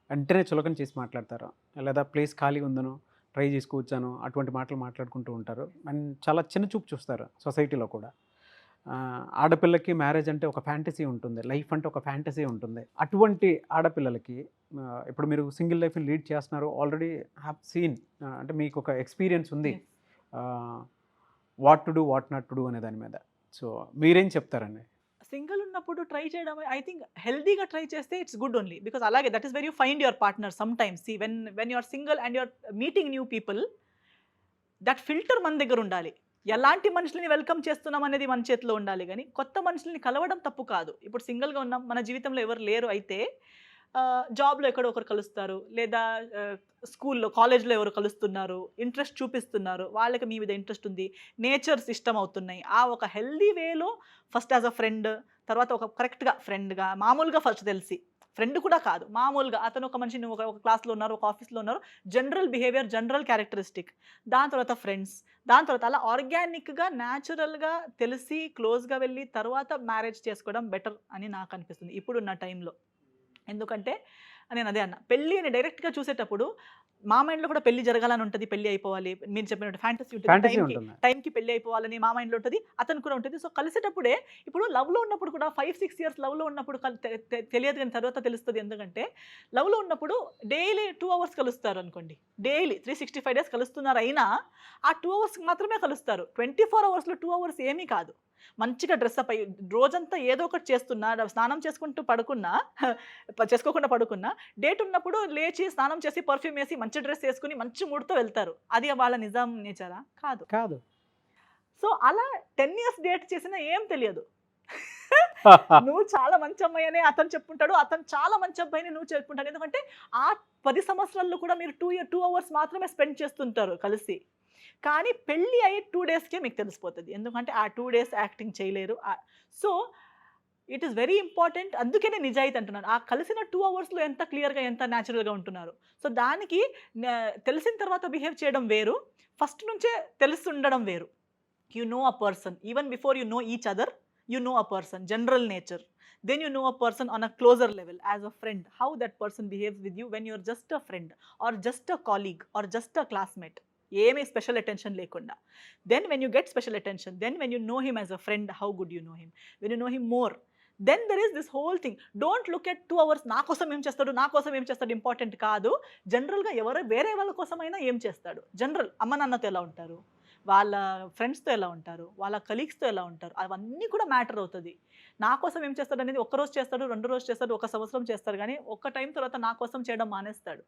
వెంటనే చులకన చేసి మాట్లాడతారు. లేదా place ఖాళీగా ఉందనో, try చేసుకోవచ్చనో, అటువంటి మాటలు మాట్లాడుకుంటూ ఉంటారు. అండ్ చాలా చిన్న చూపు చూస్తారు సొసైటీలో కూడా. ఆడపిల్లకి మ్యారేజ్ అంటే ఒక ఫ్యాంటసీ ఉంటుంది. లైఫ్ అంటే ఒక ఫ్యాంటసీ ఉంటుంది. అటువంటి ఆడపిల్లలకి ఇప్పుడు మీరు సింగిల్ లైఫ్‌ని లీడ్ చేస్తున్నారు. ఆల్రెడీ హావ్ సీన్ అంటే మీకు ఒక ఎక్స్‌పీరియన్స్ ఉంది. Yes. What to do, what not to do అనే దాని మీద. సో, మీరేం చెప్తారండి? సింగిల్ ఉన్నప్పుడు ట్రై చేయడం ఐ థింక్ హెల్తీగా ట్రై చేస్తే ఇట్స్ గుడ్ ఓన్లీ. బికాజ్ అలాగే that is where you find your partner sometimes. See when you are single and you are meeting new people, that filter మన దగ్గర ఉండాలి. ఎలాంటి మనుషులని వెల్కమ్ చేస్తున్నాం అనేది మన చేతిలో ఉండాలి గానీ, కొత్త మనుషుల్ని కలవడం తప్పు కాదు. ఇప్పుడు సింగిల్‌గా ఉన్నాం. మన జీవితంలో ఎవరు లేరు అయితే జాబ్‌లో ఎక్కడో ఒకరు కలుస్తారు. లేదా స్కూల్‌లో, కాలేజ్‌లో ఎవరో కలుస్తున్నారు. ఇంట్రెస్ట్ చూపిస్తున్నారు. వాళ్ళకి మీ మీద ఇంట్రెస్ట్ ఉంది. నేచర్స్ ఇష్టమవుతున్నాయి. ఆ ఒక హెల్తీ వేలో ఫస్ట్ యాస్ అ ఫ్రెండ్, తర్వాత ఒక కరెక్ట్‌గా ఫ్రెండ్‌గా మామూలుగా ఫస్ట్ తెలిసి, ఫ్రెండ్ కూడా కాదు. మామూలుగా అతను ఒక మనిషి, నువ్వు ఒక క్లాస్‌లో ఉన్నారు, ఒక ఆఫీస్‌లో ఉన్నారు. General behaviour, general characteristic. దాని తర్వాత ఫ్రెండ్స్. దాని తర్వాత అలా ఆర్గానిక్‌గా, న్యాచురల్‌గా తెలిసి క్లోజ్‌గా వెళ్ళి తర్వాత మ్యారేజ్ చేసుకోవడం బెటర్ అని నాకనిపిస్తుంది ఇప్పుడున్న టైంలో. ఎందుకంటే నేను అదే అన్నా. పెళ్లి అని డైరెక్ట్‌గా చూసేటప్పుడు మా మైండ్‌లో కూడా పెళ్లి జరగాలని ఉంటది. పెళ్లి అయిపోవాలి. మీరు చెప్పినట్టు ఫ్యాంటసీ ఉంటది. ఫ్యాంటసీ ఉంటుంది. టైంకి పెళ్లి అయిపోవాలని మా మైండ్‌లో ఉంటది. అతనికి కూడా ఉంటది. సో, కలిసేటప్పుడే ఇప్పుడు లవ్‌లో ఉన్నప్పుడు కూడా 5, 6 ఇయర్స్ లవ్‌లో ఉన్నప్పుడు కల్ తె తె తెలియదు గాని తర్వాత తెలుస్తది. ఎందుకంటే లవ్‌లో ఉన్నప్పుడు డైలీ 2 అవర్స్ కలుస్తారనుకోండి. డైలీ 365 డేస్ కలుస్తున్నారు అయినా ఆ 2 అవర్స్‌కి మాత్రమే కలుస్తారు. 24 అవర్స్‌లో 2 అవర్స్ ఏమీ కాదు. మంచిగా డ్రెసప్ అయ్యి రోజంతా ఏదో ఒకటి చేస్తున్నా, స్నానం చేసుకుంటూ పడుకున్నా, చేసుకోకుండా పడుకున్నా, డేట్ ఉన్నప్పుడు లేచి స్నానం చేసి, పర్ఫ్యూమ్ ఏసి, మంచి డ్రెస్ ఏసుకొని, మంచి మూడ్‌తో వెళ్తారు. అది వాళ్ళ నిజం నేచరా? కాదు. కాదు. సో, అలా 10 ఇయర్స్ డేట్ చేసినా ఏం తెలియదు. నువ్వు చాలా మంచి అమ్మాయనే అతను చెప్పుంటాడు. అతను చాలా మంచి అబ్బాయని నువ్వు చెప్పుంటావు. ఎందుకంటే ఆ 10 సంవత్సరాల్లో కూడా మీరు 2 అవర్స్ మాత్రమే స్పెండ్ చేస్తుంటారు కలిసి. కానీ పెళ్లి అయ్యి 2 డేస్‌కే మీకు తెలిసిపోతది. ఎందుకంటే ఆ 2 డేస్ యాక్టింగ్ చేయలేరు. So, it is very important. అందుకనే నిజాయితీ అంటున్నాను. ఆ కలిసిన 2 అవర్స్‌లో ఎంత క్లియర్‌గా, ఎంత న్యాచురల్‌గా ఉంటున్నారు. సో, దానికి తెలిసిన తర్వాత బిహేవ్ చేయడం వేరు. ఫస్ట్ నుంచే తెలిసుండడం వేరు. You know a person. Even before you know each other, you know a person. General nature. Then you know a person on a closer level as a friend. How that person behaves with you when you're just a friend or just a colleague or just a classmate. ఏమీ special attention లేకుండా. Then when you get special attention, then when you know him as a friend, how good you know him, when you know him more, then there is this whole thing. Don't look at 2 hours నా కోసం ఏం చేస్తాడు, నా కోసం ఏం చేస్తాడు important కాదు. జనరల్గా ఎవరో వేరే వాళ్ళ కోసమైనా ఏం చేస్తాడు. జనరల్ అమ్మ నాన్నతో ఎలా ఉంటారు, వాళ్ళ ఫ్రెండ్స్తో ఎలా ఉంటారు, వాళ్ళ కలీగ్స్తో ఎలా ఉంటారు, అవన్నీ కూడా మ్యాటర్ అవుతుంది. నా కోసం ఏం చేస్తాడు అనేది ఒక్కరోజు చేస్తాడు, 2 రోజు చేస్తాడు, ఒక సంవత్సరం చేస్తారు, కానీ ఒక్క టైం తర్వాత నా కోసం చేయడం మానేస్తాడు.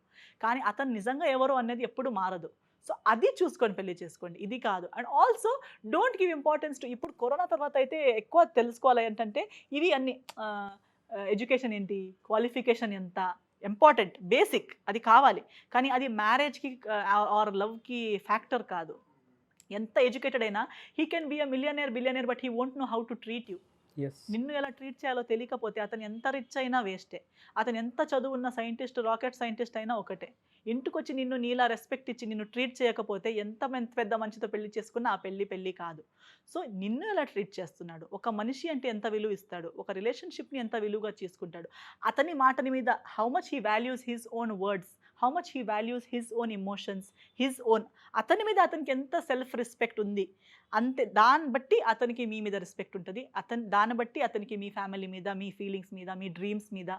కానీ అతను నిజంగా ఎవరు అనేది ఎప్పుడు మారదు. సో అది చూసుకొని పెళ్లి చేసుకోండి, ఇది కాదు. And also don't give importance to, ఇప్పుడు కరోనా తర్వాత అయితే ఎక్కువ తెలుసుకోవాలి ఏంటంటే ఇవి అన్ని ఎడ్యుకేషన్ ఏంటి, క్వాలిఫికేషన్ ఎంత ఇంపార్టెంట్, బేసిక్ అది కావాలి. కానీ అది మ్యారేజ్కి ఆర్ లవ్కి ఫ్యాక్టర్ కాదు. ఎంత ఎడ్యుకేటెడ్ అయినా he can be a millionaire, billionaire, but he won't know how to treat you. నిన్ను ఎలా ట్రీట్ చేయాలో తెలియకపోతే అతను ఎంత రిచ్ అయినా వేస్టే. అతను ఎంత చదువున్న సైంటిస్ట్, రాకెట్ సైంటిస్ట్ అయినా ఒకటే. ఇంటికొచ్చి నిన్ను నీలా రెస్పెక్ట్ ఇచ్చి నిన్ను ట్రీట్ చేయకపోతే ఎంత పెద్ద మనిషితో పెళ్లి చేసుకున్నా ఆ పెళ్లి కాదు. సో నిన్ను ఎలా ట్రీట్ చేస్తున్నాడు, ఒక మనిషి అంటే ఎంత విలువ ఇస్తాడు, ఒక రిలేషన్షిప్ని ఎంత విలువగా చేసుకుంటాడు, అతని మాటని మీద how much he values his own words, how much he values his own emotions, his own, అతని మీద అతనికి ఎంత సెల్ఫ్ రెస్పెక్ట్ ఉంది, అంతే. దాన్ని బట్టి అతనికి మీ మీద రెస్పెక్ట్ ఉంటుంది. దాన్ని బట్టి అతనికి మీ ఫ్యామిలీ మీద, మీ ఫీలింగ్స్ మీద, మీ డ్రీమ్స్ మీద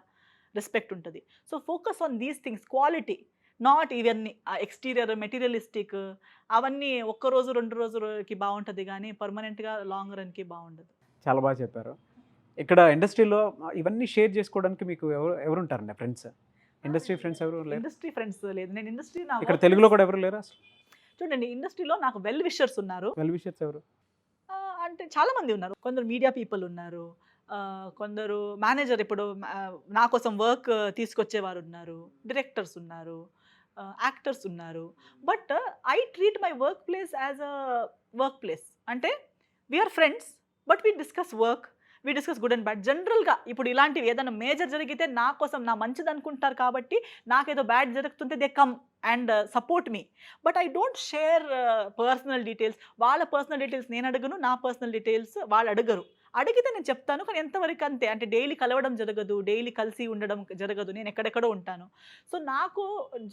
రెస్పెక్ట్ ఉంటుంది. So focus on these things, quality, not ఇవన్నీ ఎక్స్టీరియర్ మెటీరియలిస్టిక్ అవన్నీ ఒక్కరోజు 2 రోజులకి బాగుంటుంది, కానీ పర్మనెంట్గా లాంగ్ రన్కి బాగుండదు. చాలా బాగా చెప్పారు. ఇక్కడ ఇండస్ట్రీలో ఇవన్నీ షేర్ చేసుకోవడానికి మీకు ఎవరు ఉంటారండి ఫ్రెండ్స్? ఇండస్ట్రీ ఫ్రెండ్స్ ఎవరు లేరు? ఇండస్ట్రీ ఫ్రెండ్స్ లేదు. నేను ఇండస్ట్రీ ఇక్కడ తెలుగులో కూడా ఎవరు లేరా అసలు? చూడండి, ఇండస్ట్రీలో నాకు వెల్ విషర్స్ ఉన్నారు. వెల్ విషర్స్ ఎవరు? అంటే చాలా మంది ఉన్నారు. కొందరు మీడియా పీపుల్ ఉన్నారు, కొందరు మేనేజర్, ఇప్పుడు నా కోసం వర్క్ తీసుకొచ్చేవారు ఉన్నారు, డైరెక్టర్స్ ఉన్నారు, యాక్టర్స్ ఉన్నారు. But I treat my workplace as a workplace. అంటే we are friends, but we discuss work, we discuss good and bad. జనరల్గా ఇప్పుడు ఇలాంటివి ఏదైనా మేజర్ జరిగితే నా కోసం, నా మంచిది అనుకుంటారు కాబట్టి, నాకేదో బ్యాడ్ జరుగుతుంటే they come and support me. But I don't share personal details. వాళ్ళ పర్సనల్ డీటెయిల్స్ నేను అడగను, నా పర్సనల్ డీటెయిల్స్ వాళ్ళు అడగరు. అడిగితే నేను చెప్తాను, కానీ ఎంతవరకు అంతే. అంటే డైలీ కలవడం జరగదు, డైలీ కలిసి ఉండడం జరగదు, నేను ఎక్కడెక్కడో ఉంటాను. సో నాకు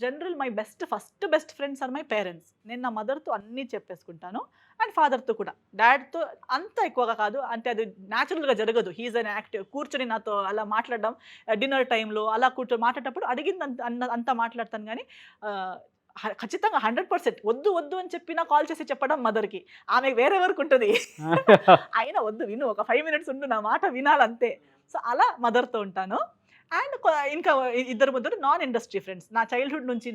general my first best friends are my parents. నేను నా మదర్తో అన్నీ చెప్పేసుకుంటాను, అండ్ ఫాదర్తో కూడా. డాడ్తో అంత ఎక్కువగా కాదు, అంటే అది న్యాచురల్గా జరగదు. He's an active. కూర్చొని నాతో అలా మాట్లాడడం, డిన్నర్ టైంలో అలా కూర్చొని మాట్లాడేటప్పుడు అడిగింది అంతా మాట్లాడతాను, కానీ ఖచ్చితంగా 100% వద్దు వద్దు అని చెప్పినా కాల్ చేసి చెప్పడం మదర్కి. ఆమె వేరే వరకు ఉంటుంది, అయినా వద్దు విను, ఒక 5 మినిట్స్ ఉండు, నా మాట వినాలంతే. సో అలా మదర్తో ఉంటాను. అండ్ ఇంకా ఇద్దరు ముగ్గురు నాన్ ఇండస్ట్రీ ఫ్రెండ్స్, నా చైల్డ్హుడ్ నుంచి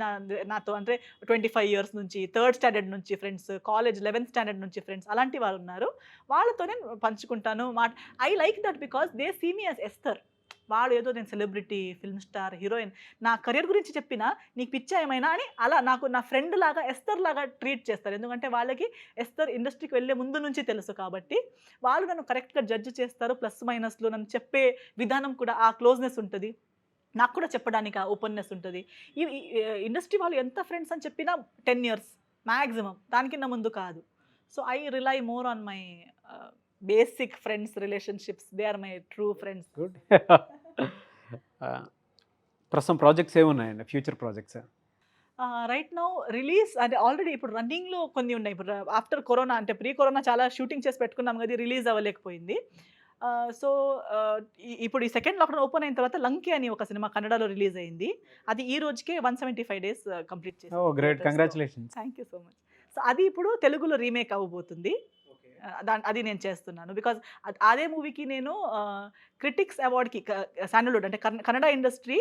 నాతో అంటే 25 ఇయర్స్ నుంచి, 3rd స్టాండర్డ్ నుంచి ఫ్రెండ్స్, కాలేజ్ 11th స్టాండర్డ్ నుంచి ఫ్రెండ్స్, అలాంటి వాళ్ళు ఉన్నారు. వాళ్ళతో నేను పంచుకుంటాను. I like that because they see me as Esther. వాడు ఏదో నేను సెలబ్రిటీ, ఫిల్మ్ స్టార్, హీరోయిన్ నా కెరియర్ గురించి చెప్పినా నీకు పిచ్చా ఏమైనా అని అలా నాకు నా ఫ్రెండ్ లాగా ఎస్తర్ లాగా ట్రీట్ చేస్తారు. ఎందుకంటే వాళ్ళకి ఎస్తర్ ఇండస్ట్రీకి వెళ్ళే ముందు నుంచి తెలుసు కాబట్టి వాళ్ళు నన్ను కరెక్ట్‌గా జడ్జ్ చేస్తారు. ప్లస్ మైనస్‌లు నన్ను చెప్పే విధానం కూడా ఆ క్లోజ్‌నెస్ ఉంటది. నాకు కూడా చెప్పడానికి ఆ ఓపెన్‌నెస్ ఉంటది. ఈ ఈ ఇండస్ట్రీ వాళ్ళు ఎంత ఫ్రెండ్స్ అని చెప్పినా 10 ఇయర్స్ మాక్సిమం. దానికన్నా ముందు కాదు. So, I rely more on my basic friends relationships. They are my true friends. Good. ప్రస్తుతం ప్రాజెక్ట్స్ ఏమున్నాయండి, future projects? Right now release అంటే ఆల్రెడీ ఇప్పుడు రన్నింగ్‌లో కొన్ని ఉన్నాయి. ఇప్పుడు ఆఫ్టర్ కరోనా అంటే ప్రీ కరోనా చాలా షూటింగ్ చేసి పెట్టుకున్నాం కదా! రిలీజ్ అవ్వలేకపోయింది. సో, ఇప్పుడు ఈ సెకండ్ లాక్‌డౌన్ ఓపెన్ అయిన తర్వాత 'లంకి' అని ఒక సినిమా కన్నడలో రిలీజ్ అయింది. అది ఈ రోజుకే 175 డేస్ కంప్లీట్ చేసింది. ఓహ్! గ్రేట్. థియేటర్స్‌లో. Congratulations. Thank you so much. So, అది ఇప్పుడు తెలుగులో రీమేక్ అవ్వబోతుంది. అది నేను చేస్తున్నాను. బికాజ్ అదే మూవీకి నేను క్రిటిక్స్ అవార్డ్‌కి శాండల్‌వుడ్ అంటే కన్నడ ఇండస్ట్రీ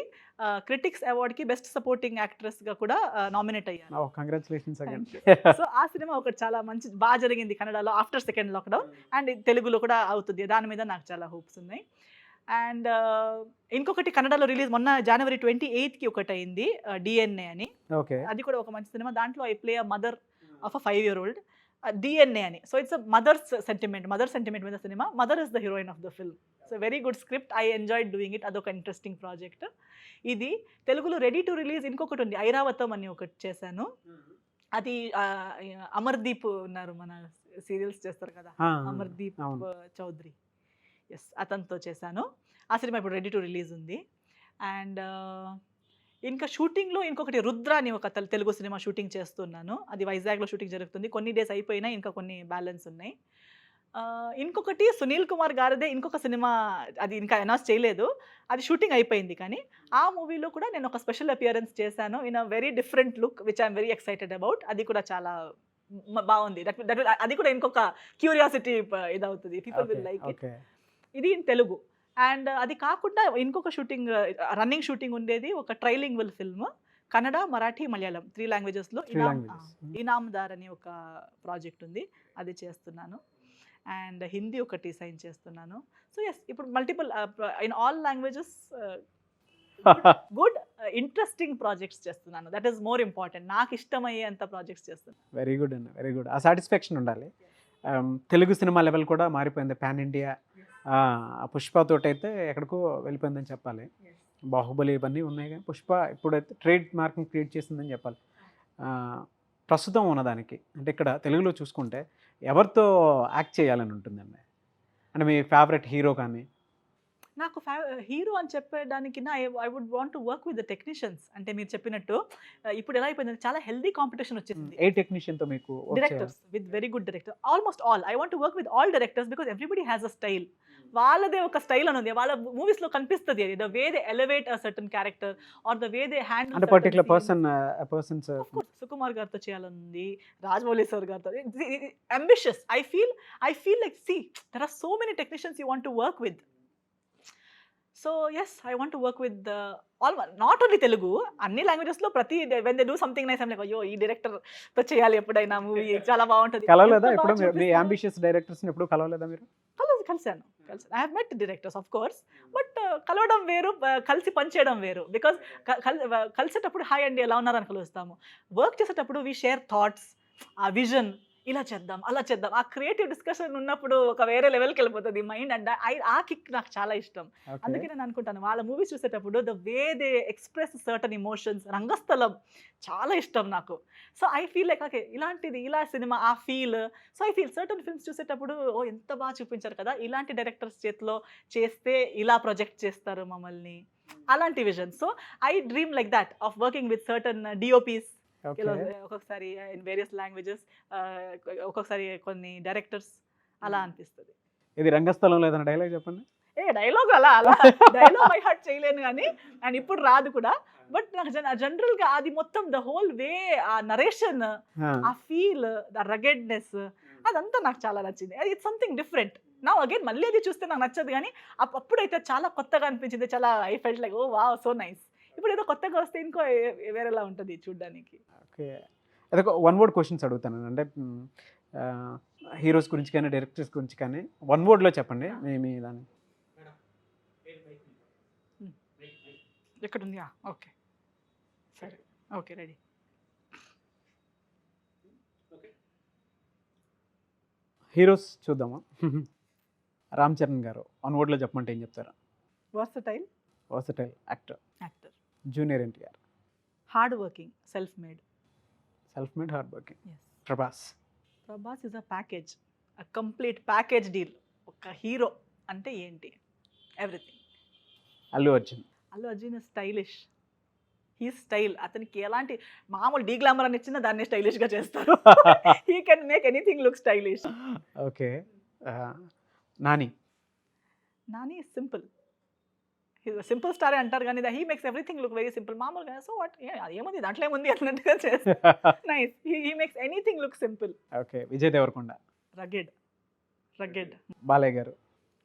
క్రిటిక్స్ అవార్డ్‌కి బెస్ట్ సపోర్టింగ్ యాక్ట్రెస్‌గా కూడా నామినేట్ అయ్యాను. ఓహ్! Congratulations again. సో, ఆ సినిమా ఒకటి చాలా బాగా జరిగింది కన్నడలో ఆఫ్టర్ సెకండ్ లాక్‌డౌన్. అండ్ తెలుగులో కూడా అవుతుంది. దాని మీద నాకు చాలా హోప్స్ ఉన్నాయి. అండ్ ఇంకొకటి కన్నడలో రిలీజ్ మొన్న జనవరి 28కి ఒకటయింది 'డీఎన్ఏ' అని. ఓకే. అది కూడా ఒక మంచి సినిమా. దాంట్లో I play a mother of a 5 year old. 'DNA' అని. So, it's a mother sentiment మీద సినిమా. Mother is the heroine of the film. So, very good script. I enjoyed doing it. అదొక ఇంట్రెస్టింగ్ ప్రాజెక్ట్. ఇది తెలుగులో ready to release ఇంకొకటి ఉంది. 'ఐరావతం' అని ఒకటి చేశాను. అది అమర్దీప్ ఉన్నారు మన సీరియల్స్ చేస్తారు కదా! అమర్దీప్ అవును. చౌదరి. యెస్, అతనితో చేశాను. ఆ సినిమా ఇప్పుడు రెడీ టు రిలీజ్ ఉంది. అండ్ ఇంకా షూటింగ్‌లో ఇంకొకటి 'రుద్ర' అని ఒక తెలుగు సినిమా షూటింగ్ చేస్తున్నాను. అది వైజాగ్‌లో షూటింగ్ జరుగుతుంది. కొన్ని డేస్ అయిపోయినాయి. ఇంకా కొన్ని బ్యాలెన్స్ ఉన్నాయి. ఇంకొకటి సునీల్ కుమార్ గారిదే ఇంకొక సినిమా, అది ఇంకా అనౌన్స్ చేయలేదు. అది షూటింగ్ అయిపోయింది కానీ, ఆ మూవీలో కూడా నేను ఒక స్పెషల్ అపియరెన్స్ చేశాను. In a very different look which I am very excited about. అది కూడా చాలా బావుంది. అది కూడా ఇంకొక క్యూరియాసిటీ ఇదవుతది. People will like it. Okay. ఇది ఇన్ తెలుగు. అండ్ అది కాకుండా ఇంకొక షూటింగ్ రన్నింగ్ షూటింగ్ ఉండేది. ఒక ట్రైలింగ్వల్ ఫిల్మ్. కన్నడ, మరాఠీ, మలయాళం 3 లాంగ్వేజెస్‌లో 3 లాంగ్వేజెస్. ఇనామ్దార్ అని ఒక ప్రాజెక్ట్ ఉంది. అది చేస్తున్నాను. అండ్ హిందీ ఒకటి సైన్ చేస్తున్నాను. సో, యెస్, ఇప్పుడు multiple in all languages good interesting projects చేస్తున్నాను. That is more important. నాకు ఇష్టమయ్యేంత ప్రాజెక్ట్స్ చేస్తున్నాను. వెరీ గుడ్ అండి. Very good. ఆ సాటిస్ఫాక్షన్ ఉండాలి. తెలుగు సినిమా లెవెల్ కూడా మారిపోయింది. Pan India. పుష్ప తోటైతే ఎక్కడికో వెళ్ళిపోయిందని చెప్పాలి. బాహుబలి ఇవన్నీ ఉన్నాయి కానీ పుష్ప ఇప్పుడైతే ట్రేడ్ మార్క్ని క్రియేట్ చేసిందని చెప్పాలి. ప్రస్తుతం ఉన్నదానికి అంటే ఇక్కడ తెలుగులో చూసుకుంటే ఎవరితో యాక్ట్ చేయాలని ఉంటుందండి? అంటే మీ ఫేవరెట్ హీరో కానీ? నాకు హీరో అని చెప్పడానికి I would want to work with the technicians. అంటే మీరు చెప్పినట్టు ఇప్పుడు ఎలా అయిపోయిందంటే చాలా హెల్తీ కాంపిటీషన్ వచ్చేసింది. ఏ టెక్నీషియన్‌తో మీకు వర్క్ చేయాలి? Directors with very good director. Almost all. I want to work with all directors because everybody has a style. వాళ్ళదే ఒక స్టైల్ అని ఉంది. వాళ్ళ మూవీస్‌లో కనిపిస్తది అది. The way they elevate a certain character or the way they handle అంటే particular persons of course Sukumar గారితో చేయాలనుంది. రాజమౌళి సార్ గారితో. Ambitious. I feel like there are so many technicians you want to work with. So, yes, I want to work with not only Telugu, అన్ని లాంగ్వేజెస్‌లో when they do something nice, I'm like, అయ్యో ఈ డైరెక్టర్‌తో చేయాలి ఎప్పుడైనా movie చాలా బాగుంటది. కలవలేదా ఎప్పుడు మీ ambitious డైరెక్టర్స్‌ని ఎప్పుడు కలవలేదా మీరు? కలిసాను. I have met directors of course. But కలవడం వేరు, కలిసి పనిచేయడం వేరు. బికాజ్ కలిసేటప్పుడు హాయ్ అండి ఎలా ఉన్నారు అని కలుస్తాము. వర్క్ చేసేటప్పుడు వి షేర్ థాట్స్, ఆ విజన్, ఇలా చేద్దాం అలా చేద్దాం, ఆ క్రియేటివ్ డిస్కషన్ ఉన్నప్పుడు ఒక వేరే లెవెల్కి వెళ్ళిపోతుంది మైండ్. అండ్ ఆ కిక్ నాకు చాలా ఇష్టం. అందుకే నేను అనుకుంటాను వాళ్ళ మూవీస్ చూసేటప్పుడు the way they express certain emotions, Rangasthalam చాలా ఇష్టం నాకు. So I feel like okay ఇలాంటిది ఇలా సినిమా ఆ feel. So I feel certain films చూసేటప్పుడు ఓ ఎంత బాగా చూపించారు కదా, ఇలాంటి డైరెక్టర్స్ చేతిలో చేస్తే ఇలా ప్రొజెక్ట్ చేస్తారు మమ్మల్ని, అలాంటి vision. So I dream like that of working with certain DOPs. ఒక్కొక్కసారి ఇన్ వేరియస్ లాంగ్వేజెస్, ఒక్కొక్కసారి కొన్ని డైరెక్టర్స్, అలా అనిపిస్తుంది. ఇది రంగస్థలం లేదన్న డైలాగ్ చెప్పండి. డైలాగ్ అలా డైలాగ్ బై హార్ట్ చేయలేను కానీ, అండ్ ఇప్పుడు రాదు కూడా. బట్ నాకు జనరల్ గా అది మొత్తం ద హోల్ వే, ఆ నరేషన్, ఆ ఫీల్, ద రగెడ్నెస్, అదంతా నాకు చాలా నచ్చింది. It's something different. నా అగైన్ మళ్ళీ అది చూస్తే నాకు నచ్చదు కానీ అప్పుడైతే చాలా కొత్తగా అనిపించింది. చాలా I felt like oh wow so nice. ఇప్పుడు ఏదో కొత్తగా వస్తే ఇంకో వేరేలా ఉంటుంది చూడడానికి. ఓకే, అదే వన్ వర్డ్ క్వశ్చన్స్ అడుగుతాను. అంటే హీరోస్ గురించి కానీ డైరెక్టర్స్ గురించి కానీ వన్ వర్డ్లో చెప్పండి మీ దాన్ని. ఎక్కడ ఉంది? ఓకే, సరే, ఓకే, రెడీ. హీరోస్ చూద్దామా? రామ్ చరణ్ గారు వన్ వర్డ్లో చెప్పమంటే ఏం చెప్తారా? Versatile versatile actor. Actor. Junior NTR. Hard working, self made. Self made, hard working. Yes. Prabhas. Prabhas is a package, a complete package deal. ఒక హీరో అంటే ఏంటి? Everything. Allu Arjun. Allu Arjun is stylish. He style. అతనికి ఎలాంటి మామూలు డీగ్లామర్ అని ఇచ్చినా దాన్ని స్టైలిష్గా చేస్తారు. He can make anything look stylish. Okay. Nani. Nani is simple. Simple స్టారే అంటారు కానీ he makes everything look very simple. మామూలుగా సో వాట్ ఏముంది దాంట్లో ఏముంది అన్నట్టుగా చేస్తారు. Nice. He makes anything look simple. Okay. Vijay Deverakonda. Rugged. Rugged. Balayya garu.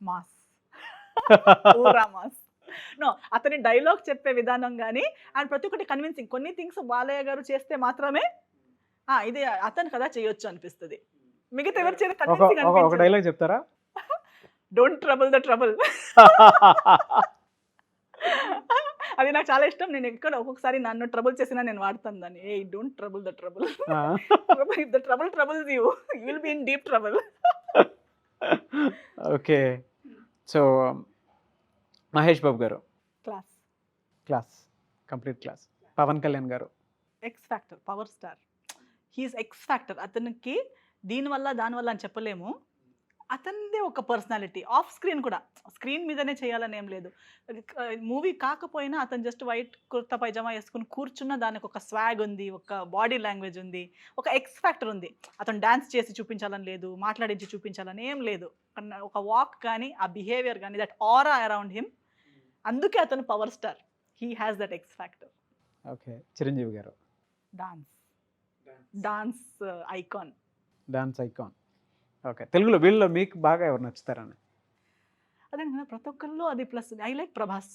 Mass. పూరా మాస్. నో, అతని డైలాగ్ చెప్పే విధానం కానీ అండ్ ప్రతి ఒక్కటి కన్విన్సింగ్. కొన్ని థింగ్స్ బాలయ్య గారు చేస్తే మాత్రమే ఇది అతను కదా చేయొచ్చు అనిపిస్తుంది. మిగతా ఎవరు చేస్తే కన్విన్సింగ్ ఒక అనిపించదు. డైలాగ్ చెప్తారా? Don't trouble the trouble. అది నాకు చాలా ఇష్టం. నేను ఎక్కడ ఒక్కొక్కసారి నన్ను ట్రబుల్ చేసినా నేను వాడతాను దాన్ని. A don't trouble the trouble. If the trouble troubles you will be in deep trouble. Okay. So Mahesh Babu garu. Class. Class, complete class. Pawan Kalyan garu. X factor, power star. He is X factor. అతనికి దీనివల్ల దానివల్ల అని చెప్పలేము. అతనిదే ఒక పర్సనాలిటీ. ఆఫ్ స్క్రీన్ కూడా, screen మీదనే చేయాలని ఏం లేదు. మూవీ కాకపోయినా అతను జస్ట్ వైట్ కుర్తా పైజామా వేసుకుని కూర్చున్న దానికి ఒక స్వాగ్ ఉంది, ఒక బాడీ లాంగ్వేజ్ ఉంది, ఒక ఎక్స్ ఫ్యాక్టర్ ఉంది. అతను డాన్స్ చేసి చూపించాలని లేదు, మాట్లాడించి చూపించాలని ఏం లేదు. ఒక వాక్ కానీ, ఆ బిహేవియర్ కానీ, దట్ ఆరా అరౌండ్ హిమ్, అందుకే అతను power star. He has that X factor. Okay. Chiranjeevi garu. Dance. Dance icon. Dance icon. Okay. తెలుగులో వీళ్ళలో మీకు బాగా ఎవరు నచ్చుతారని? అదే కదా, ప్రతి ఒక్కరిలో అది ప్లస్. I like Prabhas.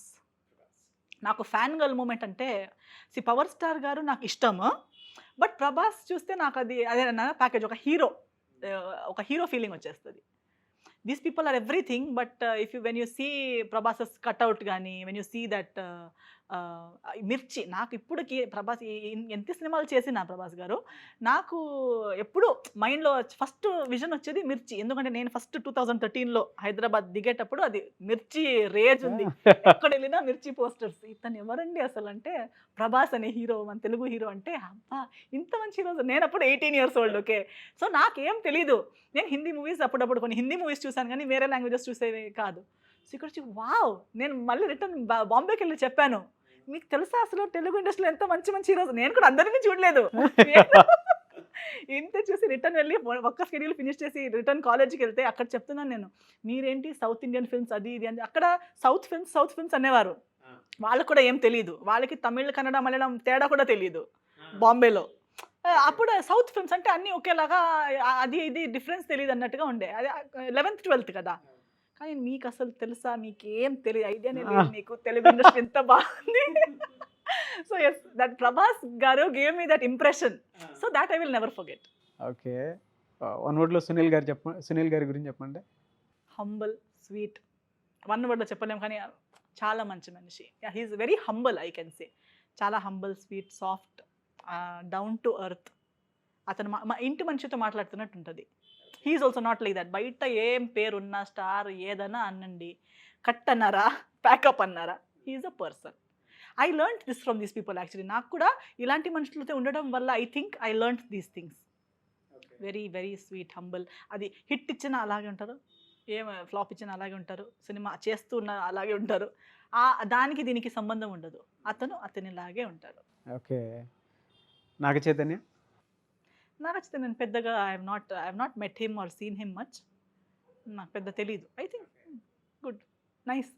నాకు ఫ్యాన్ గర్ల్ మూమెంట్ అంటే పవర్ స్టార్ గారు నాకు ఇష్టము, బట్ ప్రభాస్ చూస్తే నాకు అది అదే ప్యాకేజ్. ఒక హీరో ఫీలింగ్ వచ్చేస్తుంది. These people are everything, but when you see Prabhas's cutout కానీ, when you see that Mirchi, నాకు ఇప్పటికి ప్రభాస్ ఎంత సినిమాలు చేసిన ప్రభాస్ గారు, నాకు ఎప్పుడు మైండ్లో ఫస్ట్ విజన్ వచ్చేది మిర్చి. ఎందుకంటే నేను ఫస్ట్ 2013లో హైదరాబాద్ దిగేటప్పుడు అది మిర్చి రేజ్ ఉంది. ఎక్కడ వెళ్ళినా మిర్చి పోస్టర్స్. ఇతను ఎవరండి అసలు అంటే ప్రభాస్ అనే హీరో, మన తెలుగు హీరో అంటే అబ్బా ఇంత మంచి హీరో. నేను అప్పుడు 18 years old. ఓకే. సో నాకేం తెలీదు. నేను హిందీ మూవీస్ అప్పుడప్పుడు కొన్ని హిందీ మూవీస్ చూసాను కానీ వేరే లాంగ్వేజెస్ చూసేవి కాదు. సో ఇక్కడ వచ్చి వావ్, నేను మళ్ళీ రిటర్న్ బాంబేకి వెళ్ళి చెప్పాను, మీకు తెలుసా అసలు తెలుగు ఇండస్ట్రీలో ఎంత మంచి మంచి హీరోస్. నేను కూడా అందరినీ చూడలేదు. ఇంత చూసి రిటర్న్ వెళ్ళి ఒక్క షెడ్యూల్ ఫినిష్ చేసి రిటర్న్ కాలేజ్కి వెళ్తే అక్కడ చెప్తున్నాను నేను, మీరేంటి సౌత్ ఇండియన్ ఫిల్మ్స్ అది ఇది అని. అక్కడ సౌత్ ఫిల్మ్స్ అనేవారు. వాళ్ళకు కూడా ఏం తెలియదు. వాళ్ళకి తమిళ్, కన్నడ, మలయాళం తేడా కూడా తెలియదు బాంబేలో. అప్పుడు సౌత్ ఫిల్మ్స్ అంటే అన్నీ ఒకేలాగా, అది ఇది డిఫరెన్స్ తెలియదు అన్నట్టుగా ఉండే. అది 11th 12th కదా. కానీ మీకు అసలు తెలుసా, మీకు ఏం తెలియదు, ఐడియానే లేదు మీకు తెలుగు ఇండస్ట్రీ ఎంత బాగుంది. So yes, that Prabhas garu gave me that impression. So that I will never forget. Okay. One వర్డ్లో సునీల్ గారి గురించి చెప్పండి. Humble, sweet. వన్ వర్డ్లో చెప్పలేము కానీ చాలా మంచి మనిషి. He's very humble, I can say. చాలా humble, sweet, soft, down to earth. అతను మా ఇంటి మనిషితో మాట్లాడుతున్నట్టు ఉంటుంది. He's also not like that. బయట ఏం పేరున్నా, స్టార్ ఏదైనా అనండి, కట్ అన్నారా, ప్యాకప్ అన్నారా, he's a person. I learned this from these people actually. నాకు కూడా ఇలాంటి మనుషులతో ఉండడం వల్ల I think I learned these things. Very very sweet, humble. అది హిట్ ఇచ్చినా అలాగే ఉంటారు, ఏం ఫ్లాప్ ఇచ్చినా అలాగే ఉంటారు, సినిమా చేస్తున్నా అలాగే ఉంటారు. దానికి దీనికి సంబంధం ఉండదు. అతనిలాగే ఉంటారు. ఓకే. నాగ చైతన్య. నేను పెద్దగా I have not met him or seen him much. నాకు పెద్ద తెలీదు. I think good, nice.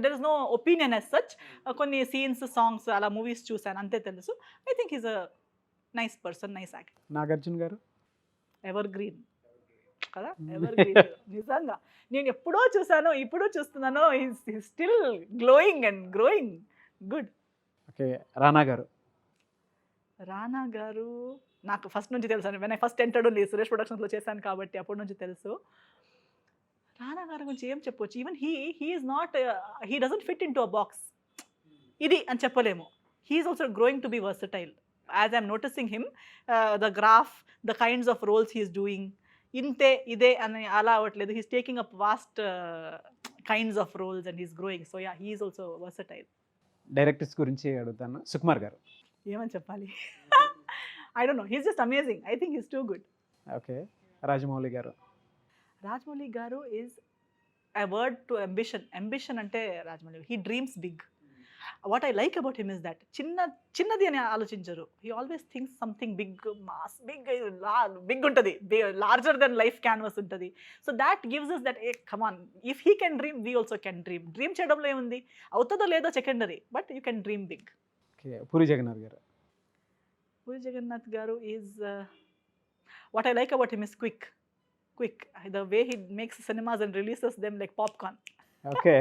There is no opinion as such. కొన్ని సీన్స్, సాంగ్స్ అలా మూవీస్ చూశాను అంతే తెలుసు. I think is a nice person, nice actor. Nagarjuna garu. Evergreen కదా, evergreen. నిజంగా నేను ఎప్పుడో చూసాను, ఇప్పుడు చూస్తున్నాను. Still glowing and growing. Good. Okay. Rana garu నాకు ఫస్ట్ నుంచి తెలుసు. When I first entered only Suresh ప్రొడక్షన్స్లో చేశాను కాబట్టి అప్పటి నుంచి తెలుసు. రానా గారి గురించి ఏం చెప్పొచ్చు. Even he is not, he doesn't fit in to a box. ఇది అని చెప్పలేము. He's also growing to be versatile. As I'm noticing him, the graph, the kinds of roles he's doing, ఇంతే ఇదే అని అలా అవ్వట్లేదు. He's taking up vast kinds of roles and he's growing. So yeah, he's also versatile. Directors గురించి అడుగుతాను. సుకుమార్ గారు. ఏమని చెప్పాలి? I don't know, he's just amazing. I think he's too good. Okay. Rajamouli garu. Rajamouli garu is a word to ambition. Ambition అంటే Rajamouli, he dreams big. What I like about him is that చిన్నది అని ఆలోచించరు. He always thinks something big, mass, big ఉంటుంది, larger than life canvas ఉంటుంది. So that gives us that, a common, if he can dream, we also can dream. Dream చేయడంలో ఏముంది, అవుతుందో లేదో secondary, but you can dream big. Okay. Puri Jagannadh గారు. పూరి జగన్నాథ్ గారు is, what I like about him is quick. The way he makes cinemas and releases them like popcorn. Okay.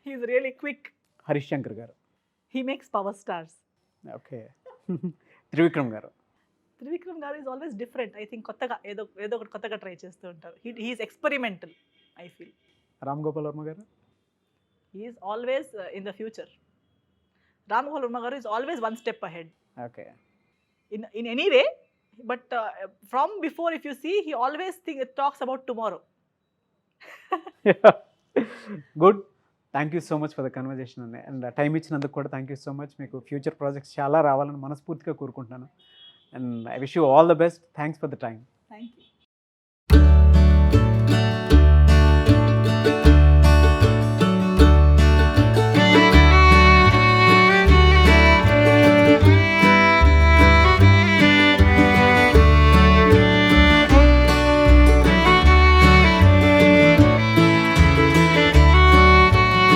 He's really quick. Harish Shankar గారు. He makes power stars. Okay. Trivikram గారు. Trivikram garu is always different. I think kottaga ఏదో ఒకటి కొత్తగా try చేస్తూ ఉంటారు. He is experimental, I feel. Ram Gopal Varma గారు. He is always in the future. Ram Gopal Varma garu is always one step ahead. Okay. In any way, but from before, if you see, he always talks about tomorrow. Good. Thank you so much for the conversation అండి. And time ఇచ్చినందుకు కూడా thank you so much. మీకు future projects చాలా రావాలని మనస్ఫూర్తిగా కోరుకుంటున్నాను. And I wish you all the best. Thanks for the time. Thank you.